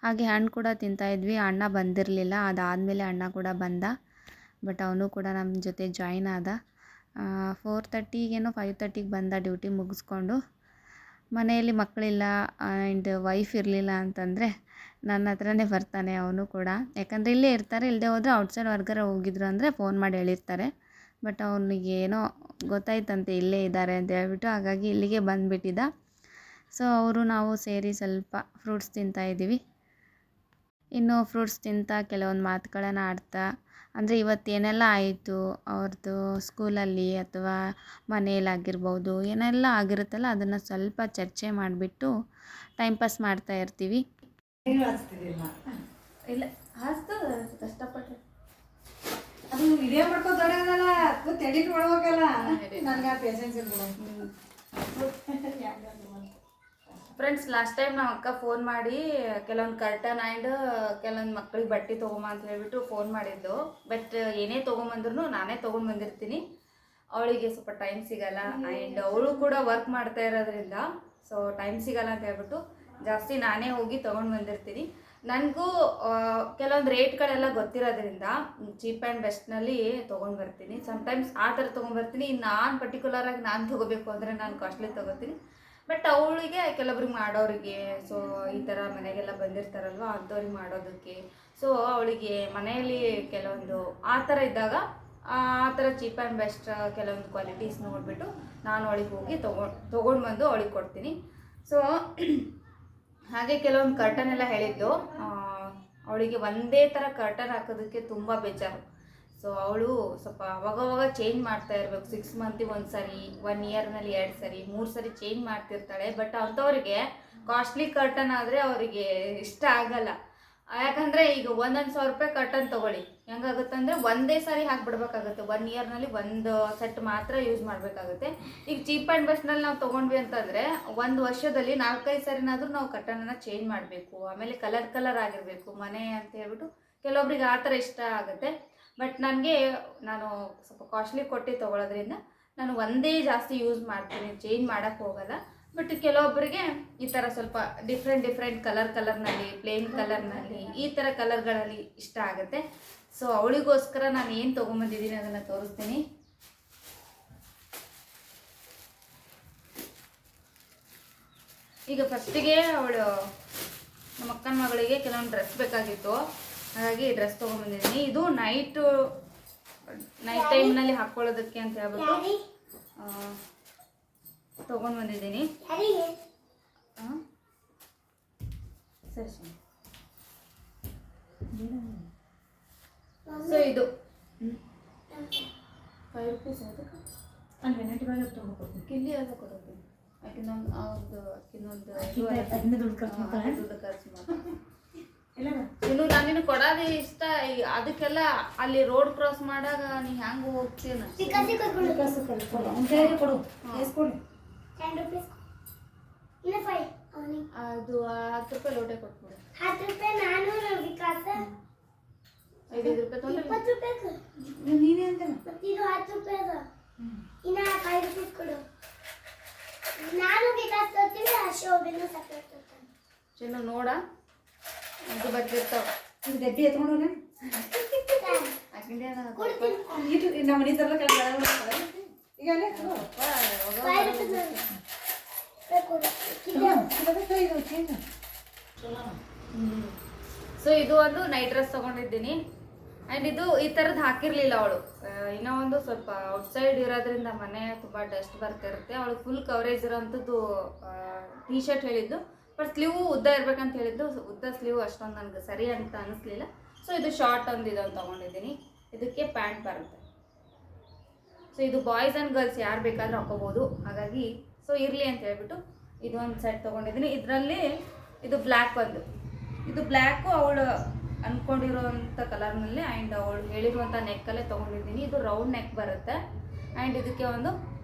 ಹಾಗೆ ಹಣ್ಣು ಕೂಡ ತಿಂತಾಯಿದ್ವಿ. ಅಣ್ಣ ಬಂದಿರಲಿಲ್ಲ, ಅದಾದಮೇಲೆ ಅಣ್ಣ ಕೂಡ ಬಂದ. ಬಟ್ ಅವನು ಕೂಡ ನಮ್ಮ ಜೊತೆ ಜಾಯ್ನ್ ಆದ. 4:30ಗೇನೋ 5:30ಗೆ ಬಂದ ಡ್ಯೂಟಿ ಮುಗಿಸ್ಕೊಂಡು. ಮನೆಯಲ್ಲಿ ಮಕ್ಕಳಿಲ್ಲ ಆ್ಯಂಡ್ ವೈಫ್ ಇರಲಿಲ್ಲ ಅಂತಂದರೆ ನನ್ನ ಹತ್ರನೇ ಬರ್ತಾನೆ ಅವನು ಕೂಡ. ಯಾಕಂದರೆ ಇಲ್ಲೇ ಇರ್ತಾರೆ, ಇಲ್ಲದೆ ಹೋದರೆ ಔಟ್ಸೈಡ್ ಹೊರ್ಗಡೆ ಹೋಗಿದ್ರು ಅಂದರೆ ಫೋನ್ ಮಾಡಿ ಹೇಳಿರ್ತಾರೆ. ಬಟ್ ಅವನಿಗೆ ಏನೋ ಗೊತ್ತಾಯ್ತಂತೆ ಇಲ್ಲೇ ಇದ್ದಾರೆ ಅಂತ ಹೇಳ್ಬಿಟ್ಟು, ಹಾಗಾಗಿ ಇಲ್ಲಿಗೆ ಬಂದುಬಿಟ್ಟಿದ್ದ. ಸೊ ನಾವು ಸೇರಿ ಸ್ವಲ್ಪ ಫ್ರೂಟ್ಸ್ ತಿಂತಾಯಿದ್ದೀವಿ. ಇನ್ನು ಫ್ರೂಟ್ಸ್ ತಿಂತಾ ಕೆಲವೊಂದು ಮಾತುಗಳನ್ನು ಆಡ್ತಾ, ಅಂದರೆ ಇವತ್ತೇನೆಲ್ಲ ಆಯಿತು ಅವ್ರದ್ದು ಸ್ಕೂಲಲ್ಲಿ ಅಥವಾ ಮನೆಯಲ್ಲಾಗಿರ್ಬೋದು, ಏನೆಲ್ಲ ಆಗಿರುತ್ತಲ್ಲ ಅದನ್ನು ಸ್ವಲ್ಪ ಚರ್ಚೆ ಮಾಡಿಬಿಟ್ಟು ಟೈಮ್ ಪಾಸ್ ಮಾಡ್ತಾ ಇರ್ತೀವಿ. ಇಲ್ಲ ಕಷ್ಟಪಟ್ಟರೆ ಅದು ವಿಡಿಯೋ ಮಾಡ್ಕೋದಲ್ಲ, ಕೂತ್ ಎಡಿಟ್ ಮಾಡ್ಬೇಕಲ್ಲ, ನನಗೆ ಆ ಪೇಷನ್ಸ್ ಇರ್ಬೋದು. ಫ್ರೆಂಡ್ಸ್, ಲಾಸ್ಟ್ ಟೈಮ್ ನಮ್ಮ ಅಕ್ಕ ಫೋನ್ ಮಾಡಿ ಕೆಲವೊಂದು ಕರ್ಟನ್ ಆ್ಯಂಡ್ ಕೆಲವೊಂದು ಮಕ್ಳಿಗೆ ಬಟ್ಟೆ ತೊಗೊಂಬ ಅಂತ ಹೇಳ್ಬಿಟ್ಟು ಫೋನ್ ಮಾಡಿದ್ದು. ಬಟ್ ಏನೇ ತೊಗೊಂಬಂದ್ರೂ ನಾನೇ ತೊಗೊಂಡು ಬಂದಿರ್ತೀನಿ, ಅವಳಿಗೆ ಸ್ವಲ್ಪ ಟೈಮ್ ಸಿಗಲ್ಲ. ಆ್ಯಂಡ್ ಅವಳು ಕೂಡ ವರ್ಕ್ ಮಾಡ್ತಾ ಇರೋದ್ರಿಂದ ಸೊ ಟೈಮ್ ಸಿಗಲ್ಲ ಅಂತ ಹೇಳ್ಬಿಟ್ಟು ಜಾಸ್ತಿ ನಾನೇ ಹೋಗಿ ತೊಗೊಂಡು ಬಂದಿರ್ತೀನಿ. ನನಗೂ ಕೆಲವೊಂದು ರೇಟ್ಗಳೆಲ್ಲ ಗೊತ್ತಿರೋದ್ರಿಂದ ಚೀಪ್ ಆ್ಯಂಡ್ ಬೆಸ್ಟ್ನಲ್ಲಿ ತೊಗೊಂಡು ಬರ್ತೀನಿ. ಸಮ್ಟೈಮ್ಸ್ ಆ ಥರ ತೊಗೊಂಡ್ಬರ್ತೀನಿ. ನಾನು ಪರ್ಟಿಕ್ಯುಲರಾಗಿ ನಾನು ತೊಗೋಬೇಕು ಅಂದರೆ ನಾನು ಕಾಸ್ಟ್ಲಿ ತೊಗೋತೀನಿ. ಬಟ್ ಅವಳಿಗೆ ಕೆಲವ್ರಿಗೆ ಮಾಡೋರಿಗೆ, ಸೊ ಈ ಥರ ಮನೆಗೆಲ್ಲ ಬಂದಿರ್ತಾರಲ್ವ ಅಂಥವ್ರಿಗೆ ಮಾಡೋದಕ್ಕೆ, ಸೊ ಅವಳಿಗೆ ಮನೆಯಲ್ಲಿ ಕೆಲವೊಂದು ಆ ಥರ ಇದ್ದಾಗ ಆ ಥರ ಚೀಪ್ ಆ್ಯಂಡ್ ಬೆಸ್ಟ್ ಕೆಲವೊಂದು ಕ್ವಾಲಿಟೀಸ್ ನೋಡಿಬಿಟ್ಟು ನಾನು ಅವಳಿಗೆ ಹೋಗಿ ತೊಗೊಂಡು ಬಂದು ಅವಳಿಗೆ ಕೊಡ್ತೀನಿ. ಸೊ ಹಾಗೆ ಕೆಲವೊಂದು ಕರ್ಟನ್ ಎಲ್ಲ ಹೇಳಿದ್ದು, ಅವಳಿಗೆ ಒಂದೇ ಥರ ಕರ್ಟನ್ ಹಾಕೋದಕ್ಕೆ ತುಂಬ ಬೇಜಾರು. ಸೊ ಅವಳು ಸ್ವಲ್ಪ ಅವಾಗವಾಗ ಚೇಂಜ್ ಮಾಡ್ತಾ ಇರಬೇಕು. 6 ಮಂತಿಗೆ ಒಂದು ಸರಿ, 1 ಇಯರ್ನಲ್ಲಿ 2 ಸರಿ, 3 ಸರಿ ಚೇಂಜ್ ಮಾಡ್ತಿರ್ತಾಳೆ. ಬಟ್ ಅಂಥವ್ರಿಗೆ ಕಾಸ್ಟ್ಲಿ ಕರ್ಟನ್ ಆದರೆ ಅವರಿಗೆ ಇಷ್ಟ ಆಗಲ್ಲ. ಯಾಕಂದರೆ ಈಗ 1,000 ರೂಪಾಯಿ ಕರ್ಟನ್ ತೊಗೊಳ್ಳಿ, ಹೆಂಗಾಗುತ್ತಂದರೆ ಒಂದೇ ಸಾರಿ ಹಾಕಿಬಿಡ್ಬೇಕಾಗುತ್ತೆ. 1 ಇಯರ್ನಲ್ಲಿ ಒಂದು ಸೆಟ್ ಮಾತ್ರ ಯೂಸ್ ಮಾಡಬೇಕಾಗುತ್ತೆ. ಈಗ ಚೀಪ್ ಆ್ಯಂಡ್ ಬೆಸ್ಟ್ನಲ್ಲಿ ನಾವು ತೊಗೊಂಡ್ವಿ ಅಂತಂದರೆ 1 ವರ್ಷದಲ್ಲಿ 4-5 ಸರಿನಾದರೂ ನಾವು ಕರ್ಟನನ್ನು ಚೇಂಜ್ ಮಾಡಬೇಕು. ಆಮೇಲೆ ಕಲರ್ ಆಗಿರಬೇಕು ಮನೆ ಅಂತ ಹೇಳ್ಬಿಟ್ಟು ಕೆಲವೊಬ್ರಿಗೆ ಆ ಥರ ಇಷ್ಟ ಆಗುತ್ತೆ. ಬಟ್ ನಾನು ಸ್ವಲ್ಪ ಕಾಸ್ಟ್ಲಿ ಕೊಟ್ಟು ತೊಗೊಳೋದ್ರಿಂದ ನಾನು ಒಂದೇ ಜಾಸ್ತಿ ಯೂಸ್ ಮಾಡ್ತೀನಿ, ಚೇಂಜ್ ಮಾಡೋಕ್ಕೆ ಹೋಗಲ್ಲ. ಬಟ್ ಕೆಲವೊಬ್ಬರಿಗೆ ಈ ಥರ ಸ್ವಲ್ಪ ಡಿಫ್ರೆಂಟ್ ಕಲರ್ನಲ್ಲಿ, ಪ್ಲೇನ್ ಕಲರ್ನಲ್ಲಿ, ಈ ಥರ ಕಲರ್ಗಳಲ್ಲಿ ಇಷ್ಟ ಆಗುತ್ತೆ. ಸೊ ಅವಳಿಗೋಸ್ಕರ ನಾನು ಏನು ತೊಗೊಂಬಂದಿದ್ದೀನಿ ಅದನ್ನು ತೋರಿಸ್ತೀನಿ. ಈಗ ಫಸ್ಟಿಗೆ ಅವಳು ನಮ್ಮ ಅಕ್ಕನ ಮಗಳಿಗೆ ಕೆಲವೊಂದು ಡ್ರೆಸ್ ಬೇಕಾಗಿತ್ತು, ಹಾಗಾಗಿ ಡ್ರೆಸ್ ತೊಗೊಂಬಂದಿದ್ದೀನಿ. ಇದು ನೈಟ್ ಟೈಮ್ನಲ್ಲಿ ಹಾಕ್ಕೊಳ್ಳೋದಕ್ಕೆ ಅಂತ ಹೇಳ್ಬಿಟ್ಟು ತೊಗೊಂಡು ಬಂದಿದ್ದೀನಿ. ಸರಿ. ಸೊ ಇದು 5 ರೂಪೀಸ್ ಅದಕ್ಕೆ ಅಲ್ಲಿ ವೆನೈಟಿಗಳು ತೊಗೊಂಡ್ಕೊಡ್ತೀನಿ. ಕಿಲ್ಲಿ ಅದು ಕೊಡೋದು ಯಾಕೆಂದ್ರೆ ಅವ್ರದ್ದು ದುಡ್ಡು ಖರ್ಚು ಮಾಡ್ತಾರೆ. ಇಲ್ಲ ಇನ್ನು ನಾನಿನ್ನು ಕೊಡೋದು ಇಷ್ಟ. ಅದಕ್ಕೆಲ್ಲ ಅಲ್ಲಿ ರೋಡ್ ಕ್ರಾಸ್ ಮಾಡಾಗ ನೀ ಹೆಂಗೆ ಹೋಗ್ತೀನ ಕೊಡು ಎಸ್ಕೊಡಿ. ಅದು 10 ರೂಪಾಯಿ ಲೋಟೆ ಕೊಟ್ಬಿಡು. 10 ರೂಪಾಯಿ ನಾನು ವಿಕಾಸ 5 ರೂಪಾಯಿ ತೊಗೊಂಡು 20 ರೂಪಾಯಿ ನೀನೇ ಅಂತ ಇದು 10 ರೂಪಾಯಿ ಅದ. ಇನ್ನ 5 ರೂಪಾಯಿ ಕೊಡು. ನಾನು ವಿಕಾಸ್ ತೋರ್ತೀವಿ ಶೋಭೆನೂ ಸಪ್ರೇಟ್ ತೋರ್ತಾನೆ. ಚಿನ್ನು ನೋಡ ಅದು ಬರ್ತಿರ್ತಾವ ಇದು ಡಬ್ಬಿ ಎತ್ಕೊಂಡು ಹಾಕಿಂದೆ ಇದು ನಮ್ಮ ಮನೆ ತರಲ ಈಗ ಅಲ್ಲೇ ಇದು ಚೇಂಜ್ ಸೊ ಇದು ಒಂದು ನೈಟ್ ಡ್ರೆಸ್ ತಗೊಂಡಿದ್ದೀನಿ ಆ್ಯಂಡ್ ಇದು ಈ ಥರದ್ದು ಹಾಕಿರಲಿಲ್ಲ ಅವಳು. ಇನ್ನೂ ಒಂದು ಸ್ವಲ್ಪ ಔಟ್ಸೈಡ್ ಇರೋದ್ರಿಂದ ಮನೆ ತುಂಬ ಡಸ್ಟ್ ಬರ್ತಿರುತ್ತೆ. ಅವಳು ಫುಲ್ ಕವರೇಜ್ ಇರೋಂಥದ್ದು ಟೀ ಶರ್ಟ್ ಹೇಳಿದ್ದು, ಬಟ್ ಸ್ಲೀವು ಉದ್ದ ಇರ್ಬೇಕಂತ ಹೇಳಿದ್ದು. ಉದ್ದ ಸ್ಲೀವ್ ಅಷ್ಟೊಂದು ನನಗೆ ಸರಿ ಅಂತ ಅನ್ನಿಸ್ಲಿಲ್ಲ. ಸೊ ಇದು ಶಾರ್ಟ್ ಒಂದು ಇದೊಂದು ತೊಗೊಂಡಿದ್ದೀನಿ. ಇದಕ್ಕೆ ಪ್ಯಾಂಟ್ ಬರುತ್ತೆ. ಸೊ ಇದು ಬಾಯ್ಸ್ ಆ್ಯಂಡ್ ಗರ್ಲ್ಸ್ ಯಾರು ಬೇಕಾದರೂ ಹಾಕೋಬೋದು. ಹಾಗಾಗಿ ಸೊ ಇರಲಿ ಅಂತ ಹೇಳ್ಬಿಟ್ಟು ಇದೊಂದು ಸೆಟ್ ತೊಗೊಂಡಿದ್ದೀನಿ. ಇದರಲ್ಲಿ ಇದು ಬ್ಲ್ಯಾಕ್ ಒಂದು, ಇದು ಬ್ಲ್ಯಾಕು ಅವಳು ಅಂದ್ಕೊಂಡಿರೋವಂಥ ಕಲರ್ನಲ್ಲಿ ಆ್ಯಂಡ್ ಅವಳು ಹೇಳಿರುವಂಥ ನೆಕ್ಕಲ್ಲೇ ತೊಗೊಂಡಿದ್ದೀನಿ. ಇದು ರೌಂಡ್ ನೆಕ್ ಬರುತ್ತೆ ಆ್ಯಂಡ್ ಇದಕ್ಕೆ ಒಂದು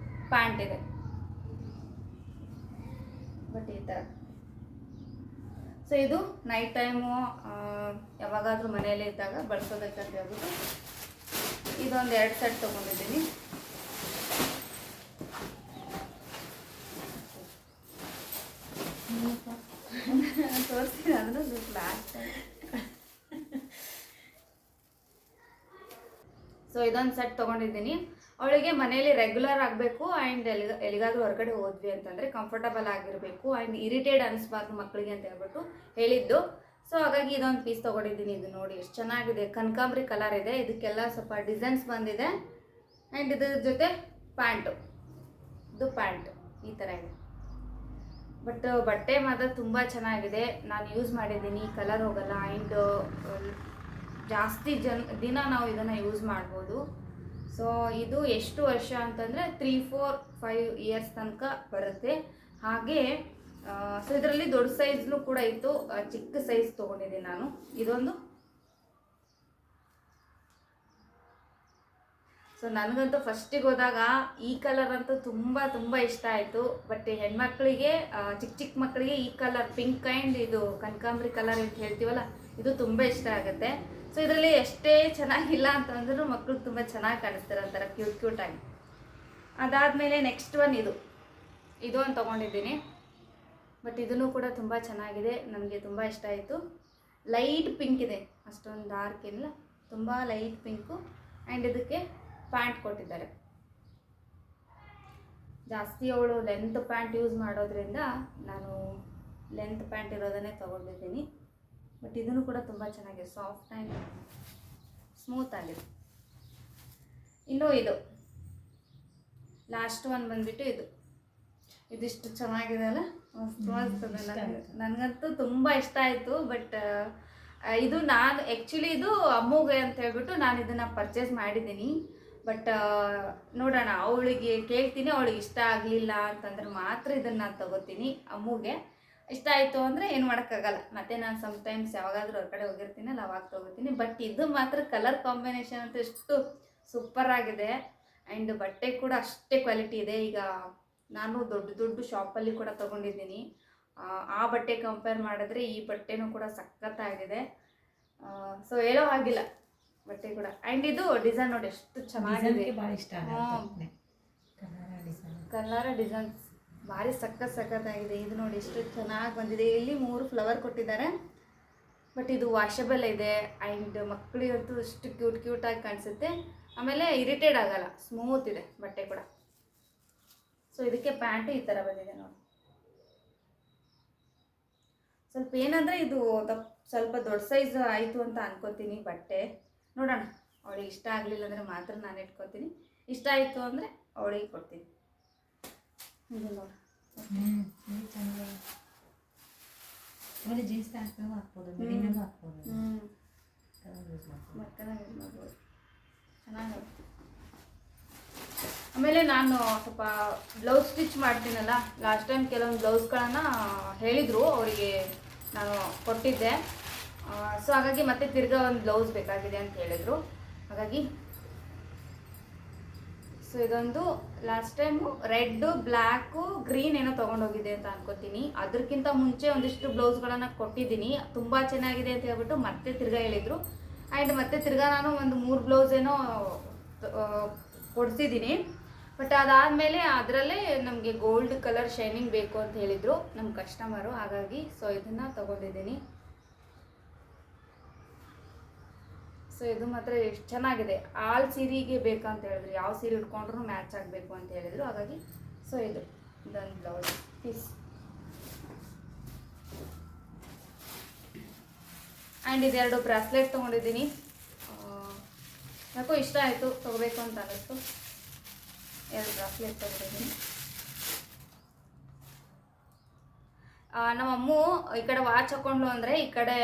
ಪ್ಯಾಂಟ್ ಇದೆ. ಬಟ್ ಈ ಥರ. ಸೊ ಇದು ನೈಟ್ ಟೈಮು ಯಾವಾಗಾದರೂ ಮನೆಯಲ್ಲೇ ಇದ್ದಾಗ ಬಳಸೋದಕ್ಕಂತ ಹೇಳ್ಬಿಟ್ಟು ಇದೊಂದು 2 ಸೆಟ್ ತೊಗೊಂಡಿದ್ದೀನಿ. ತೋರಿಸ್ತೀನಿ ಅದನ್ನು ಲಾಸ್ಟ್. ಸೊ ಇದೊಂದು ಸೆಟ್ ತೊಗೊಂಡಿದ್ದೀನಿ. ಅವಳಿಗೆ ಮನೇಲಿ ರೆಗ್ಯುಲರ್ ಆಗಬೇಕು ಆ್ಯಂಡ್ ಎಲ್ಲಿಗಾದ್ರೂ ಹೊರಗಡೆ ಹೋದ್ವಿ ಅಂತಂದರೆ ಕಂಫರ್ಟಬಲ್ ಆಗಿರಬೇಕು ಆ್ಯಂಡ್ ಇರಿಟೇಟ್ ಅನಿಸ್ಬಾರ್ದು ಮಕ್ಕಳಿಗೆ ಅಂತ ಹೇಳ್ಬಿಟ್ಟು ಹೇಳಿದ್ದು. ಸೊ ಹಾಗಾಗಿ ಇದೊಂದು ಪೀಸ್ ತೊಗೊಂಡಿದ್ದೀನಿ. ಇದು ನೋಡಿ ಎಷ್ಟು ಚೆನ್ನಾಗಿದೆ, ಕನಕಾಂಬರಿ ಕಲರ್ ಇದೆ. ಇದಕ್ಕೆಲ್ಲ ಸ್ವಲ್ಪ ಡಿಸೈನ್ಸ್ ಬಂದಿದೆ ಆ್ಯಂಡ್ ಇದ್ರ ಜೊತೆ ಪ್ಯಾಂಟು, ಇದು ಪ್ಯಾಂಟ್ ಈ ಥರ ಇದೆ. ಬಟ್ ಬಟ್ಟೆ ಮಾತ್ರ ತುಂಬ ಚೆನ್ನಾಗಿದೆ. ನಾನು ಯೂಸ್ ಮಾಡಿದ್ದೀನಿ, ಕಲರ್ ಹೋಗಲ್ಲ ಆ್ಯಂಡ್ ಜಾಸ್ತಿ ದಿನ ನಾವು ಇದನ್ನು ಯೂಸ್ ಮಾಡ್ಬೋದು. ಸೊ ಇದು ಎಷ್ಟು ವರ್ಷ ಅಂತಂದರೆ 3-4-5 ಇಯರ್ಸ್ ತನಕ ಬರುತ್ತೆ. ಹಾಗೆ ಸೊ ಇದರಲ್ಲಿ ದೊಡ್ಡ ಸೈಜ್ನು ಕೂಡ ಇತ್ತು, ಚಿಕ್ಕ ಸೈಜ್ ತೊಗೊಂಡಿದ್ದೀನಿ ನಾನು. ಇದೊಂದು ಸೊ ನನಗಂತೂ ಫಸ್ಟಿಗೆ ಹೋದಾಗ ಈ ಕಲರ್ ಅಂತೂ ತುಂಬ ಇಷ್ಟ ಆಯಿತು. ಬಟ್ ಹೆಣ್ಮಕ್ಳಿಗೆ ಚಿಕ್ಕ ಮಕ್ಕಳಿಗೆ ಈ ಕಲರ್ ಪಿಂಕ್ ಆ್ಯಂಡ್ ಇದು ಕನಕಾಂಬರಿ ಕಲರ್ ಅಂತ ಹೇಳ್ತೀವಲ್ಲ, ಇದು ತುಂಬ ಇಷ್ಟ ಆಗುತ್ತೆ. ಸೊ ಇದರಲ್ಲಿ ಎಷ್ಟೇ ಚೆನ್ನಾಗಿಲ್ಲ ಅಂತಂದ್ರೂ ಮಕ್ಕಳು ತುಂಬ ಚೆನ್ನಾಗಿ ಕಾಣಿಸ್ತಾರೆ, ಒಂಥರ ಕ್ಯೂಟಾಗಿ. ಅದಾದಮೇಲೆ ನೆಕ್ಸ್ಟ್ ಒನ್ ಇದು ಒಂದು ತೊಗೊಂಡಿದ್ದೀನಿ. ಬಟ್ ಇದನ್ನು ಕೂಡ ತುಂಬ ಚೆನ್ನಾಗಿದೆ, ನನಗೆ ತುಂಬ ಇಷ್ಟ ಆಯಿತು. ಲೈಟ್ ಪಿಂಕ್ ಇದೆ, ಅಷ್ಟೊಂದು ಡಾರ್ಕ್ ಇಲ್ಲ, ತುಂಬ ಲೈಟ್ ಪಿಂಕು ಆ್ಯಂಡ್ ಇದಕ್ಕೆ ಪ್ಯಾಂಟ್ ಕೊಟ್ಟಿದ್ದಾರೆ. ಜಾಸ್ತಿ ಅವಳು ಲೆಂತ್ ಪ್ಯಾಂಟ್ ಯೂಸ್ ಮಾಡೋದ್ರಿಂದ ನಾನು ಲೆಂತ್ ಪ್ಯಾಂಟ್ ಇರೋದನ್ನೇ ತೊಗೊಂಡಿದ್ದೀನಿ. ಬಟ್ ಇದನ್ನು ಕೂಡ ತುಂಬ ಚೆನ್ನಾಗಿದೆ, ಸಾಫ್ಟ್ ಆ್ಯಂಡ್ ಸ್ಮೂತ್ ಆಗಿದೆ. ಇನ್ನು ಇದು ಲಾಸ್ಟ್ ಒನ್ ಬಂದುಬಿಟ್ಟು ಇದಿಷ್ಟು ಚೆನ್ನಾಗಿದೆ ಅಲ್ಲ, ಮಸ್ತ್ ನನಗಂತೂ ತುಂಬ ಇಷ್ಟ ಆಯಿತು. ಬಟ್ ಇದು ನಾನು ಆ್ಯಕ್ಚುಲಿ ಇದು ಅಮ್ಮುಗೆ ಅಂತ ಹೇಳ್ಬಿಟ್ಟು ನಾನು ಇದನ್ನು ಪರ್ಚೇಸ್ ಮಾಡಿದ್ದೀನಿ. ಬಟ್ ನೋಡೋಣ, ಅವಳಿಗೆ ಕೇಳ್ತೀನಿ, ಅವಳಿಗೆ ಇಷ್ಟ ಆಗಲಿಲ್ಲ ಅಂತಂದ್ರೆ ಮಾತ್ರ ಇದನ್ನು ನಾನು ತೊಗೋತೀನಿ. ಅಮ್ಮುಗೆ ಇಷ್ಟ ಆಯಿತು ಅಂದರೆ ಏನು ಮಾಡೋಕ್ಕಾಗಲ್ಲ. ಮತ್ತು ನಾನು ಸಮ್ಟೈಮ್ಸ್ ಯಾವಾಗಾದರೂ ಹೊರಗಡೆ ಹೋಗಿರ್ತೀನಲ್ಲ ಅವಾಗ ತೊಗೋತೀನಿ. ಬಟ್ ಇದು ಮಾತ್ರ ಕಲರ್ ಕಾಂಬಿನೇಷನ್ ಅಂತೂ ಎಷ್ಟು ಸೂಪರಾಗಿದೆ ಆ್ಯಂಡ್ ಬಟ್ಟೆ ಕೂಡ ಅಷ್ಟೇ ಕ್ವಾಲಿಟಿ ಇದೆ. ಈಗ ನಾನು ದೊಡ್ಡ ಶಾಪಲ್ಲಿ ಕೂಡ ತೊಗೊಂಡಿದ್ದೀನಿ. ಆ ಬಟ್ಟೆ ಕಂಪೇರ್ ಮಾಡಿದ್ರೆ ಈ ಬಟ್ಟೆನೂ ಕೂಡ ಸಖತ್ತಾಗಿದೆ. ಸೊ ಹೇಳೋ ಹಾಗಿಲ್ಲ ಬಟ್ಟೆ ಕೂಡ. ಆ್ಯಂಡ್ ಇದು ಡಿಸೈನ್ ನೋಡಿ ಎಷ್ಟು ಚೆನ್ನಾಗಿದೆ, ಕಲರ ಡಿಸೈನ್ಸ್ ಭಾರಿ ಸಖತ್ತಾಗಿದೆ. ಇದು ನೋಡಿ ಎಷ್ಟು ಚೆನ್ನಾಗಿ ಬಂದಿದೆ. ಇಲ್ಲಿ 3 ಫ್ಲವರ್ ಕೊಟ್ಟಿದ್ದಾರೆ. ಬಟ್ ಇದು ವಾಷಬಲ್ ಇದೆ ಆ್ಯಂಡ್ ಮಕ್ಕಳಿಗಂತೂ ಎಷ್ಟು ಕ್ಯೂಟಾಗಿ ಕಾಣಿಸುತ್ತೆ. ಆಮೇಲೆ ಇರಿಟೇಟ್ ಆಗಲ್ಲ, ಸ್ಮೂತ್ ಇದೆ ಬಟ್ಟೆ ಕೂಡ. ಸೊ ಇದಕ್ಕೆ ಪ್ಯಾಂಟು ಈ ಥರ ಬಂದಿದೆ ನೋಡಿ. ಸ್ವಲ್ಪ ಏನಂದರೆ ಇದು ಸ್ವಲ್ಪ ದೊಡ್ಡ ಸೈಜ್ ಆಯಿತು ಅಂತ ಅನ್ಕೋತೀನಿ ಬಟ್ಟೆ. ನೋಡೋಣ, ಅವಳಿಗೆ ಇಷ್ಟ ಆಗಲಿಲ್ಲ ಅಂದರೆ ಮಾತ್ರ ನಾನು ಇಟ್ಕೊತೀನಿ, ಇಷ್ಟ ಆಯಿತು ಅಂದರೆ ಅವಳಿಗೆ ಕೊಡ್ತೀನಿ. ಇದು ನೋಡಿ ಜೀನ್ಸ್ ಪ್ಯಾಂಟ್ ಹಾಕ್ಬೋದು, ಮಿಡಿನಾಗೂ ಹಾಕ್ಬೋದು, ಮಕ್ಕಳಾಗಿ ಯೂಸ್ ಮಾಡ್ಬೋದು, ಚೆನ್ನಾಗಿರುತ್ತೆ. ಆಮೇಲೆ ನಾನು ಸ್ವಲ್ಪ ಬ್ಲೌಸ್ ಸ್ಟಿಚ್ ಮಾಡ್ತೀನಲ್ಲ, ಲಾಸ್ಟ್ ಟೈಮ್ ಕೆಲವೊಂದು ಬ್ಲೌಸ್ಗಳನ್ನು ಹೇಳಿದರು, ಅವರಿಗೆ ನಾನು ಕೊಟ್ಟಿದ್ದೆ. ಸೊ ಹಾಗಾಗಿ ಮತ್ತೆ ತಿರ್ಗಾ ಒಂದು ಬ್ಲೌಸ್ ಬೇಕಾಗಿದೆ ಅಂತ ಹೇಳಿದರು. ಹಾಗಾಗಿ ಸೊ ಇದೊಂದು last time red black green ಏನೋ ತೊಗೊಂಡೋಗಿದೆ ಅಂತ ಅನ್ಕೋತೀನಿ. ಅದಕ್ಕಿಂತ ಮುಂಚೆ ಒಂದಿಷ್ಟು ಬ್ಲೌಸ್ಗಳನ್ನು ಕೊಟ್ಟಿದ್ದೀನಿ, ತುಂಬ ಚೆನ್ನಾಗಿದೆ ಅಂತ ಹೇಳ್ಬಿಟ್ಟು ಮತ್ತೆ ತಿರ್ಗಾ ಹೇಳಿದರು. ಆ್ಯಂಡ್ ಮತ್ತೆ ತಿರ್ಗಾ ನಾನು ಒಂದು 3 ಬ್ಲೌಸ್ ಏನೋ ಕೊಡಿಸಿದ್ದೀನಿ. ಬಟ್ ಅದಾದಮೇಲೆ ಅದರಲ್ಲೇ ನಮಗೆ ಗೋಲ್ಡ್ ಕಲರ್ ಶೈನಿಂಗ್ ಬೇಕು ಅಂತ ಹೇಳಿದರು ನಮ್ಮ ಕಸ್ಟಮರು, ಹಾಗಾಗಿ ಸೊ ಇದನ್ನು ತೊಗೊಂಡಿದ್ದೀನಿ. ಸೊ ಇದು ಮಾತ್ರ ಎಷ್ಟು ಚೆನ್ನಾಗಿದೆ. ಆಲ್ ಸೀರೆಗೆ ಬೇಕಂತ ಹೇಳಿದ್ರು, ಯಾವ ಸೀರೆ ಉಟ್ಕೊಂಡ್ರೂ ಮ್ಯಾಚ್ ಆಗಬೇಕು ಅಂತ ಹೇಳಿದರು. ಹಾಗಾಗಿ ಸೊ ಇದೊಂದು ಬ್ಲೌಸ್ ಪೀಸ್. ಆ್ಯಂಡ್ ಇದೆರಡು ಬ್ರಾಸ್ಲೆಟ್ ತೊಗೊಂಡಿದ್ದೀನಿ. ಯಾಕೋ ಇಷ್ಟ ಆಯಿತು, ತೊಗೋಬೇಕು ಅಂತ ಅನ್ನಿಸ್ತು. 2 ಬ್ರಾಸ್ಲೆಟ್ ತೊಗೊಂಡಿದ್ದೀನಿ. ನಮ್ಮ ಅಮ್ಮು ಈ ಕಡೆ ವಾಚ್ ಹಾಕೊಂಡ್ಲು ಅಂದರೆ ಈ ಕಡೆ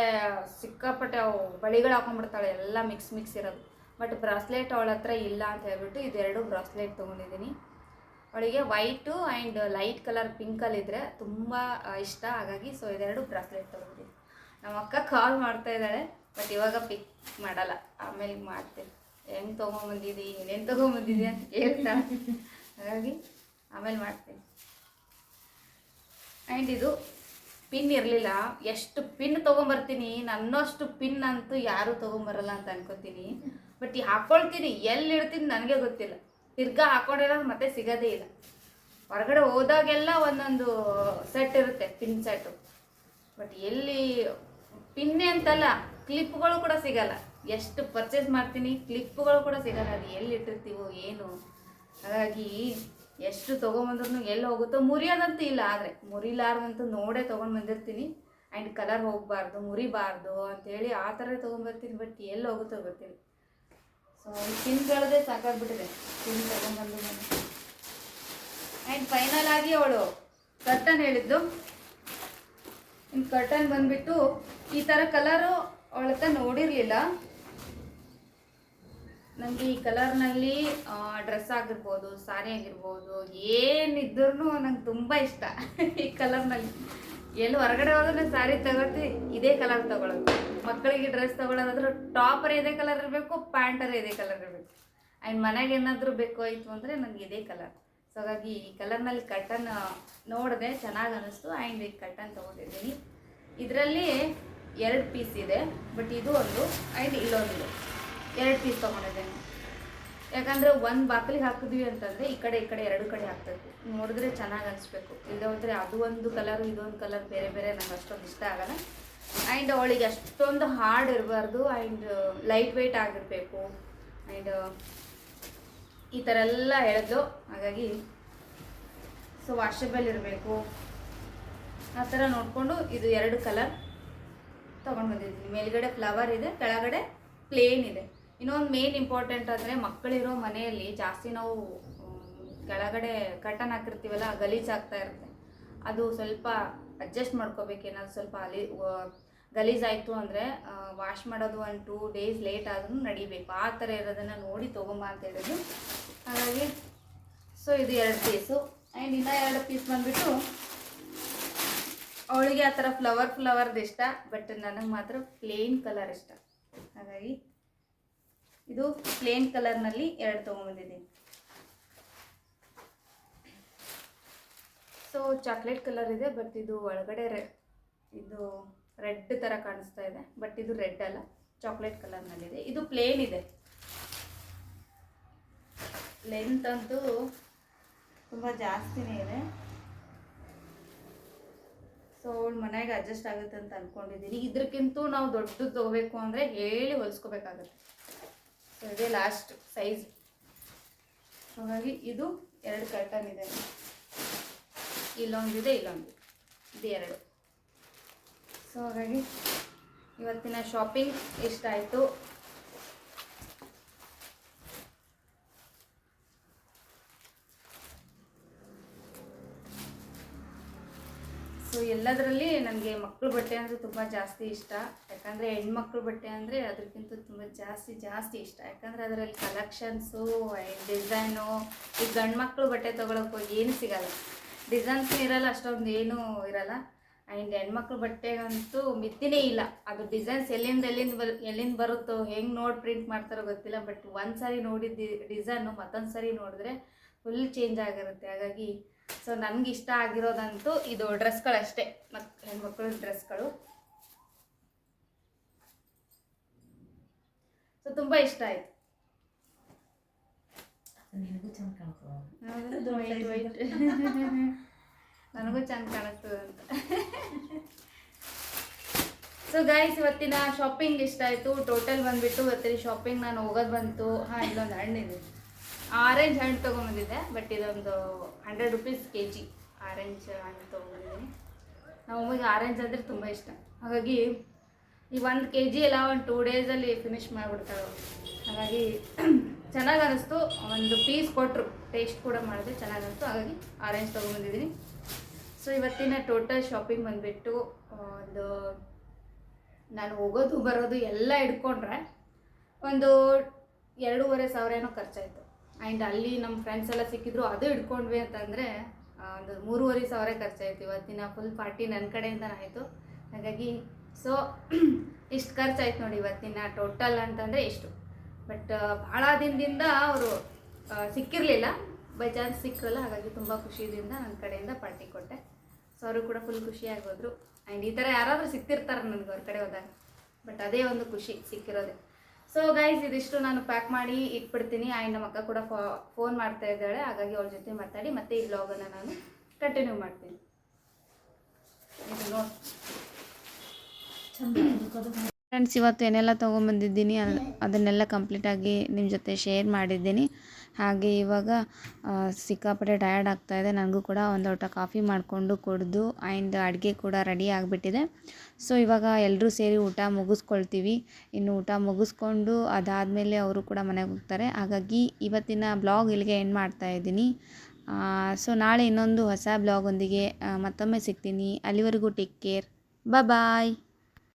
ಸಿಕ್ಕಾಪಟ್ಟೆ ಅವು ಬಳಿಗಳು ಹಾಕೊಂಡ್ಬಿಡ್ತಾಳೆ, ಎಲ್ಲ ಮಿಕ್ಸ್ ಇರೋದು. ಬಟ್ ಬ್ರಾಸ್ಲೆಟ್ ಅವಳ ಹತ್ರ ಇಲ್ಲ ಅಂತ ಹೇಳ್ಬಿಟ್ಟು ಇದೆರಡು ಬ್ರಾಸ್ಲೆಟ್ ತೊಗೊಂಡಿದ್ದೀನಿ. ಅವಳಿಗೆ ವೈಟು ಆ್ಯಂಡ್ ಲೈಟ್ ಕಲರ್ ಪಿಂಕಲ್ಲಿದ್ದರೆ ತುಂಬ ಇಷ್ಟ, ಹಾಗಾಗಿ ಸೊ ಇದೆರಡು ಬ್ರಾಸ್ಲೆಟ್ ತೊಗೊಂಡಿದ್ದೀನಿ. ನಮ್ಮ ಅಕ್ಕ ಕಾಲ್ ಮಾಡ್ತಾ ಇದ್ದಾಳೆ, ಬಟ್ ಇವಾಗ ಪಿಕ್ ಮಾಡಲ್ಲ, ಆಮೇಲೆ ಮಾಡ್ತೀನಿ. ಹೆಂಗೆ ತೊಗೊಂಬಂದಿದ್ದಿ, ಏನೇನು ತೊಗೊಂಬಂದಿದ್ದಿ ಅಂತ ಕೇಳ್ತಾಳೆ, ಹಾಗಾಗಿ ಆಮೇಲೆ ಮಾಡ್ತೀನಿ. ಆ್ಯಂಡ್ ಇದು ಪಿನ್ ಇರಲಿಲ್ಲ, ಎಷ್ಟು ಪಿನ್ ತೊಗೊಂಬರ್ತೀನಿ, ನನ್ನಷ್ಟು ಪಿನ್ ಅಂತೂ ಯಾರೂ ತೊಗೊಂಬರಲ್ಲ ಅಂತ ಅನ್ಕೋತೀನಿ. ಬಟ್ ಈ ಹಾಕ್ಕೊಳ್ತೀನಿ, ಎಲ್ಲಿ ಇಡ್ತೀನಿ ನನಗೆ ಗೊತ್ತಿಲ್ಲ. ತಿರ್ಗಾ ಹಾಕ್ಕೊಂಡಿರೋದು ಮತ್ತೆ ಸಿಗೋದೇ ಇಲ್ಲ. ಹೊರಗಡೆ ಹೋದಾಗೆಲ್ಲ ಒಂದೊಂದು ಸೆಟ್ ಇರುತ್ತೆ, ಪಿನ್ ಸೆಟ್ಟು. ಬಟ್ ಎಲ್ಲಿ ಪಿನ್ನೆ ಅಂತಲ್ಲ, ಕ್ಲಿಪ್ಗಳು ಕೂಡ ಸಿಗಲ್ಲ. ಎಷ್ಟು ಪರ್ಚೇಸ್ ಮಾಡ್ತೀನಿ, ಕ್ಲಿಪ್ಗಳು ಕೂಡ ಸಿಗಲ್ಲ. ಅದು ಎಲ್ಲಿ ಇಟ್ಟಿರ್ತೀವೋ ಏನು, ಹಾಗಾಗಿ ಎಷ್ಟು ತೊಗೊಂಬಂದ್ರೂ ಎಲ್ಲಿ ಹೋಗುತ್ತೋ. ಮುರಿಯೋದಂತೂ ಇಲ್ಲ, ಆದರೆ ಮುರಿಲಾರ್ದಂತೂ ನೋಡೇ ತೊಗೊಂಡು ಬಂದಿರ್ತೀನಿ. ಆ್ಯಂಡ್ ಕಲರ್ ಹೋಗಬಾರ್ದು, ಮುರಿಬಾರ್ದು ಅಂತೇಳಿ ಆ ಥರ ತೊಗೊಂಬರ್ತೀನಿ. ಬಟ್ ಎಲ್ಲಿ ಹೋಗುತ್ತೋ ಗೊತ್ತಿಲ್ಲ. ಸೊ ಈ ಪಿನ್ಗಳದೇ ಸಾಕಾಗ್ಬಿಟ್ಟಿದೆ, ಪಿನ್ ತೊಗೊಂಬಂದು ನಾನು. ಆ್ಯಂಡ್ ಫೈನಲ್ ಆಗಿ ಅವಳು ಕರ್ಟನ್ ಹೇಳಿದ್ದು. ಇನ್ನು ಕರ್ಟನ್ ಬಂದುಬಿಟ್ಟು ಈ ಥರ ಕಲರು ಅವಳ ಹತ್ರ ನೋಡಿರಲಿಲ್ಲ. ನನಗೆ ಈ ಕಲರ್ನಲ್ಲಿ ಡ್ರೆಸ್ ಆಗಿರ್ಬೋದು, ಸಾರಿ ಆಗಿರ್ಬೋದು, ಏನಿದ್ರೂ ನಂಗೆ ತುಂಬ ಇಷ್ಟ ಈ ಕಲರ್ನಲ್ಲಿ. ಎಲ್ಲಿ ಹೊರಗಡೆ ಹೋದ್ರೆ ನಾನು ಸ್ಯಾರಿ ತಗೊಳ್ತೀನಿ, ಇದೇ ಕಲರ್ ತೊಗೊಳೋದು. ಮಕ್ಕಳಿಗೆ ಡ್ರೆಸ್ ತೊಗೊಳೋದಾದ್ರೂ ಟಾಪರ್ ಇದೇ ಕಲರ್ ಇರಬೇಕು, ಪ್ಯಾಂಟರ್ ಇದೇ ಕಲರ್ ಇರಬೇಕು. ಆ್ಯಂಡ್ ಮನೆಗೆ ಏನಾದರೂ ಬೇಕು ಆಯಿತು ಅಂದರೆ ನನಗೆ ಇದೇ ಕಲರ್. ಸೊ ಹಾಗಾಗಿ ಈ ಕಲರ್ನಲ್ಲಿ ಕರ್ಟನ್ ನೋಡಿದೆ, ಚೆನ್ನಾಗಿ ಅನ್ನಿಸ್ತು. ಆ್ಯಂಡ್ ಈ ಕರ್ಟನ್ ತೊಗೊಂಡಿದ್ದೀನಿ. ಇದರಲ್ಲಿ 2 ಪೀಸ್ ಇದೆ, ಬಟ್ ಇದು ಒಂದು ಆ್ಯಂಡ್ ಇಲ್ಲೊಂದು 2 ಪೀಸ್ ತೊಗೊಂಡಿದ್ದೇನೆ. ಯಾಕಂದರೆ ಒಂದು ಬಾಗಿಲಿಗೆ ಹಾಕಿದ್ವಿ ಅಂತಂದರೆ ಈ ಕಡೆ 2 ಕಡೆ ಹಾಕಬೇಕು, ನೋಡಿದ್ರೆ ಚೆನ್ನಾಗಿ ಅನಿಸ್ಬೇಕು. ಇಲ್ಲದೆ ಹೋದರೆ ಅದು ಒಂದು ಕಲರು ಇದೊಂದು ಕಲರ್ ಬೇರೆ ಬೇರೆ ನಂಗೆ ಅಷ್ಟೊಂದು ಇಷ್ಟ ಆಗಲ್ಲ. ಆ್ಯಂಡ್ ಅವಳಿಗೆ ಅಷ್ಟೊಂದು ಹಾರ್ಡ್ ಇರಬಾರ್ದು, ಆ್ಯಂಡ್ ಲೈಟ್ ವೆಯ್ಟ್ ಆಗಿರಬೇಕು. ಆ್ಯಂಡ್ ಈ ಥರ ಎಲ್ಲ ಹೇಳಿದ್ಲು, ಹಾಗಾಗಿ ಸೊ ವಾಷಬಲ್ ಇರಬೇಕು, ಆ ಥರ ನೋಡಿಕೊಂಡು ಇದು 2 ಕಲರ್ ತೊಗೊಂಡು ಬಂದಿದ್ದೀನಿ. ಮೇಲ್ಗಡೆ ಫ್ಲವರ್ ಇದೆ, ಕೆಳಗಡೆ ಪ್ಲೇನ್ ಇದೆ. ಇನ್ನೊಂದು ಮೇನ್ ಇಂಪಾರ್ಟೆಂಟ್ ಅಂದರೆ ಮಕ್ಕಳಿರೋ ಮನೆಯಲ್ಲಿ ಜಾಸ್ತಿ ನಾವು ಕೆಳಗಡೆ ಕರ್ಟನ್ ಹಾಕಿರ್ತೀವಲ್ಲ, ಗಲೀಜಾಗ್ತಾ ಇರುತ್ತೆ. ಅದು ಸ್ವಲ್ಪ ಅಡ್ಜಸ್ಟ್ ಮಾಡ್ಕೋಬೇಕು. ಏನಾದ್ರು ಸ್ವಲ್ಪ ಗಲೀಜಾಯಿತು ಅಂದರೆ ವಾಶ್ ಮಾಡೋದು 1-2 ಡೇಸ್ ಲೇಟ್ ಆದ್ರೂ ನಡಿಬೇಕು. ಆ ಥರ ಇರೋದನ್ನು ನೋಡಿ ತೊಗೊಂಬ ಅಂತ ಹೇಳಿದ್ರು. ಹಾಗಾಗಿ ಸೊ ಇದು 2 ಪೀಸು. ಆ್ಯಂಡ್ ಇನ್ನೂ 2 ಪೀಸ್ ಬಂದುಬಿಟ್ಟು ಅವಳಿಗೆ ಆ ಥರ ಫ್ಲವರ್ದು ಇಷ್ಟ, ಬಟ್ ನನಗೆ ಮಾತ್ರ ಪ್ಲೇನ್ ಕಲರ್ ಇಷ್ಟ. ಹಾಗಾಗಿ ಇದು ಪ್ಲೇನ್ ಕಲರ್ನಲ್ಲಿ 2 ತೊಗೊಂಬಂದಿದ್ದೀನಿ. ಸೊ ಚಾಕ್ಲೇಟ್ ಕಲರ್ ಇದೆ, ಬಟ್ ಇದು ಒಳಗಡೆ ಇದು ರೆಡ್ ಥರ ಕಾಣಿಸ್ತಾ ಇದೆ. ಬಟ್ ಇದು ರೆಡ್ ಅಲ್ಲ, ಚಾಕ್ಲೇಟ್ ಕಲರ್ನಲ್ಲಿದೆ. ಇದು ಪ್ಲೇನ್ ಇದೆ. ಲೆಂತ್ ಅಂತೂ ತುಂಬ ಜಾಸ್ತಿನೇ ಇದೆ. ಸೊ ಅವಳು ಮನೆಗೆ ಅಡ್ಜಸ್ಟ್ ಆಗುತ್ತೆ ಅಂತ ಅಂದ್ಕೊಂಡಿದ್ದೀನಿ. ಇದಕ್ಕಿಂತೂ ನಾವು ದೊಡ್ಡದು ತೊಗೋಬೇಕು ಅಂದರೆ ಹೇಳಿ ಹೊಲಿಸ್ಕೋಬೇಕಾಗುತ್ತೆ. ಸೊ ಇದೇ ಲಾಸ್ಟ್ ಸೈಜ್. ಹಾಗಾಗಿ ಇದು 2 ಕರ್ಟನ್ ಇದೆ, ಇಲ್ಲೊಂದಿದೆ, ಇದು 2. ಸೊ ಹಾಗಾಗಿ ಇವತ್ತಿನ ಶಾಪಿಂಗ್ ಇಷ್ಟ ಆಯಿತು. ಸೊ ಎಲ್ಲದರಲ್ಲಿ ನನಗೆ ಮಕ್ಕಳು ಬಟ್ಟೆ ಅಂದರೆ ತುಂಬ ಜಾಸ್ತಿ ಇಷ್ಟ. ಯಾಕಂದರೆ ಹೆಣ್ಮಕ್ಳು ಬಟ್ಟೆ ಅಂದರೆ ಅದಕ್ಕಿಂತ ತುಂಬ ಜಾಸ್ತಿ ಇಷ್ಟ. ಯಾಕಂದರೆ ಅದರಲ್ಲಿ ಕಲೆಕ್ಷನ್ಸು, ಡಿಸೈನು. ಈ ಗಂಡು ಮಕ್ಕಳು ಬಟ್ಟೆ ತೊಗೊಳಕ್ಕೆ ಹೋಗಿ ಏನು ಸಿಗಲ್ಲ, ಡಿಸೈನ್ಸ್ ಇರಲ್ಲ, ಅಷ್ಟೊಂದು ಏನೂ ಇರಲ್ಲ. ಆ್ಯಂಡ್ ಹೆಣ್ಮಕ್ಳು ಬಟ್ಟೆಗಂತೂ ಮಿತಿನೇ ಇಲ್ಲ. ಅದು ಡಿಸೈನ್ಸ್ ಎಲ್ಲಿಂದ ಬರುತ್ತೋ, ಹೆಂಗೆ ನೋಡಿ ಪ್ರಿಂಟ್ ಮಾಡ್ತಾರೋ ಗೊತ್ತಿಲ್ಲ. ಬಟ್ ಒಂದು ಸಾರಿ ನೋಡಿದ್ದು ಡಿಸೈನು ಮತ್ತೊಂದು ಸಾರಿ ನೋಡಿದ್ರೆ ಫುಲ್ ಚೇಂಜ್ ಆಗಿರುತ್ತೆ. ಹಾಗಾಗಿ ಸೊ ನನಗೆ ಇಷ್ಟ ಆಗಿರೋದಂತೂ ಇದು ಡ್ರೆಸ್ಗಳಷ್ಟೇ, ಮತ್ತು ಹೆಣ್ಮಕ್ಳ ಡ್ರೆಸ್ಗಳು. ಸೊ ತುಂಬ ಇಷ್ಟ ಆಯಿತು. ವೈಟ್ ನನಗೂ ಚಂದ ಕಾಣಿಸ್ತದೆ ಅಂತ. ಸೊ ಗೈಸ್, ಇವತ್ತಿನ ಶಾಪಿಂಗ್ ಇಷ್ಟ ಆಯಿತು. ಟೋಟಲ್ ಬಂದುಬಿಟ್ಟು ಇವತ್ತಿನ ಶಾಪಿಂಗ್ ನಾನು ಹೋಗೋದು ಬಂತು. ಹಾಂ, ಇಲ್ಲೊಂದು ಹಣ್ಣಿದೆ, ಆರೆಂಜ್ ಹಣ್ಣು ತೊಗೊಂಬಂದಿದ್ದೆ. ಬಟ್ ಇದೊಂದು 100 rupees kg ಆರೆಂಜ್ ಹಣ್ಣು ತೊಗೊಂಬಂದಿದ್ದೀನಿ. ನಮ್ಮ ಅಮ್ಮಗೆ ಆರೆಂಜ್ ಅಂದರೆ ತುಂಬ ಇಷ್ಟ. ಹಾಗಾಗಿ ಈಗ 1 kg ಎಲ್ಲ ಒಂದು 2 days ಫಿನಿಶ್ ಮಾಡಿಬಿಡ್ತಾಳೆ. ಹಾಗಾಗಿ ಚೆನ್ನಾಗಿ ಅನ್ನಿಸ್ತು. ಒಂದು ಪೀಸ್ ಕೊಟ್ಟರು, ಟೇಸ್ಟ್ ಕೂಡ ಮಾಡಿದೆ, ಚೆನ್ನಾಗಿ ಅನ್ನಿಸ್ತು. ಹಾಗಾಗಿ ಆರೆಂಜ್ ತೊಗೊಂಬಂದಿದ್ದೀನಿ. ಸೊ ಇವತ್ತಿನ ಟೋಟಲ್ ಶಾಪಿಂಗ್ ಬಂದುಬಿಟ್ಟು ಒಂದು ನಾನು ಹೋಗೋದು ಬರೋದು ಎಲ್ಲ ಹಿಡ್ಕೊಂಡ್ರೆ ಒಂದು 2,500 ಏನೋ ಖರ್ಚಾಯಿತು. ಆ್ಯಂಡ್ ಅಲ್ಲಿ ನಮ್ಮ ಫ್ರೆಂಡ್ಸ್ ಎಲ್ಲ ಸಿಕ್ಕಿದ್ರು, ಅದು ಹಿಡ್ಕೊಂಡ್ವಿ ಅಂತಂದರೆ ಒಂದು 3,500 ಖರ್ಚಾಯಿತು. ಇವತ್ತಿನ ಫುಲ್ ಪಾರ್ಟಿ ನನ್ನ ಕಡೆಯಿಂದನೇ ಆಯಿತು. ಹಾಗಾಗಿ ಸೊ ಇಷ್ಟು ಖರ್ಚಾಯ್ತು ನೋಡಿ ಇವತ್ತಿನ ಟೋಟಲ್ ಅಂತಂದರೆ ಇಷ್ಟು. ಬಟ್ ಭಾಳ ದಿನದಿಂದ ಅವರು ಸಿಕ್ಕಿರಲಿಲ್ಲ, ಬೈ ಚಾನ್ಸ್ ಸಿಕ್ಕರಲ್ಲ. ಹಾಗಾಗಿ ತುಂಬ ಖುಷಿಯಿಂದ ನನ್ನ ಕಡೆಯಿಂದ ಪಾರ್ಟಿ ಕೊಟ್ಟೆ. ಸೊ ಅವರು ಕೂಡ ಫುಲ್ ಖುಷಿಯಾಗೋದ್ರು. ಆ್ಯಂಡ್ ಈ ಥರ ಯಾರಾದರೂ ಸಿಕ್ತಿರ್ತಾರೆ ನನಗೆ ಅವ್ರ ಕಡೆ ಹೋದಾಗ. ಬಟ್ ಅದೇ ಒಂದು ಖುಷಿ ಸಿಕ್ಕಿರೋದೆ. ಸೊ ಗೈಸ್, ಇದಿಷ್ಟು ನಾನು ಪ್ಯಾಕ್ ಮಾಡಿ ಇಟ್ಬಿಡ್ತೀನಿ. ಆ್ಯಂಡ್ ನಮ್ಮ ಅಕ್ಕ ಕೂಡ ಫೋನ್ ಮಾಡ್ತಾ ಇದ್ದಾಳೆ. ಹಾಗಾಗಿ ಅವಳ ಜೊತೆ ಮಾತಾಡಿ ಮತ್ತೆ ಈ ಬ್ಲಾಗನ್ನು ನಾನು ಕಂಟಿನ್ಯೂ ಮಾಡ್ತೀನಿ. ಇದು ನೋಡಿ ಫ್ರೆಂಡ್ಸ್, ಇವತ್ತು ಏನೆಲ್ಲ ತೊಗೊಂಬಂದಿದ್ದೀನಿ ಅದನ್ನೆಲ್ಲ ಕಂಪ್ಲೀಟಾಗಿ ನಿಮ್ಮ ಜೊತೆ ಶೇರ್ ಮಾಡಿದ್ದೀನಿ. ಹಾಗೆ ಇವಾಗ ಸಿಕ್ಕಾಪಟ್ಟೆ ಟಯರ್ಡ್ ಆಗ್ತಾಯಿದೆ. ನನಗೂ ಕೂಡ ಒಂದು ಲೋಟ ಕಾಫಿ ಮಾಡಿಕೊಂಡು ಕುಡಿದು ಆ್ಯಂಡ್ ಅಡುಗೆ ಕೂಡ ರೆಡಿ ಆಗಿಬಿಟ್ಟಿದೆ. ಸೊ ಇವಾಗ ಎಲ್ಲರೂ ಸೇರಿ ಊಟ ಮುಗಿಸ್ಕೊಳ್ತೀವಿ. ಇನ್ನು ಊಟ ಮುಗಿಸ್ಕೊಂಡು ಅದಾದಮೇಲೆ ಅವರು ಕೂಡ ಮನೆಗೆ ಹೋಗ್ತಾರೆ. ಹಾಗಾಗಿ ಇವತ್ತಿನ ಬ್ಲಾಗ್ ಇಲ್ಲಿಗೆ ಎಂಡ್ ಮಾಡ್ತಾಯಿದ್ದೀನಿ. ಸೊ ನಾಳೆ ಇನ್ನೊಂದು ಹೊಸ ಬ್ಲಾಗೊಂದಿಗೆ ಮತ್ತೊಮ್ಮೆ ಸಿಗ್ತೀನಿ. ಅಲ್ಲಿವರೆಗೂ ಟೇಕ್ ಕೇರ್, ಬಾಯ್.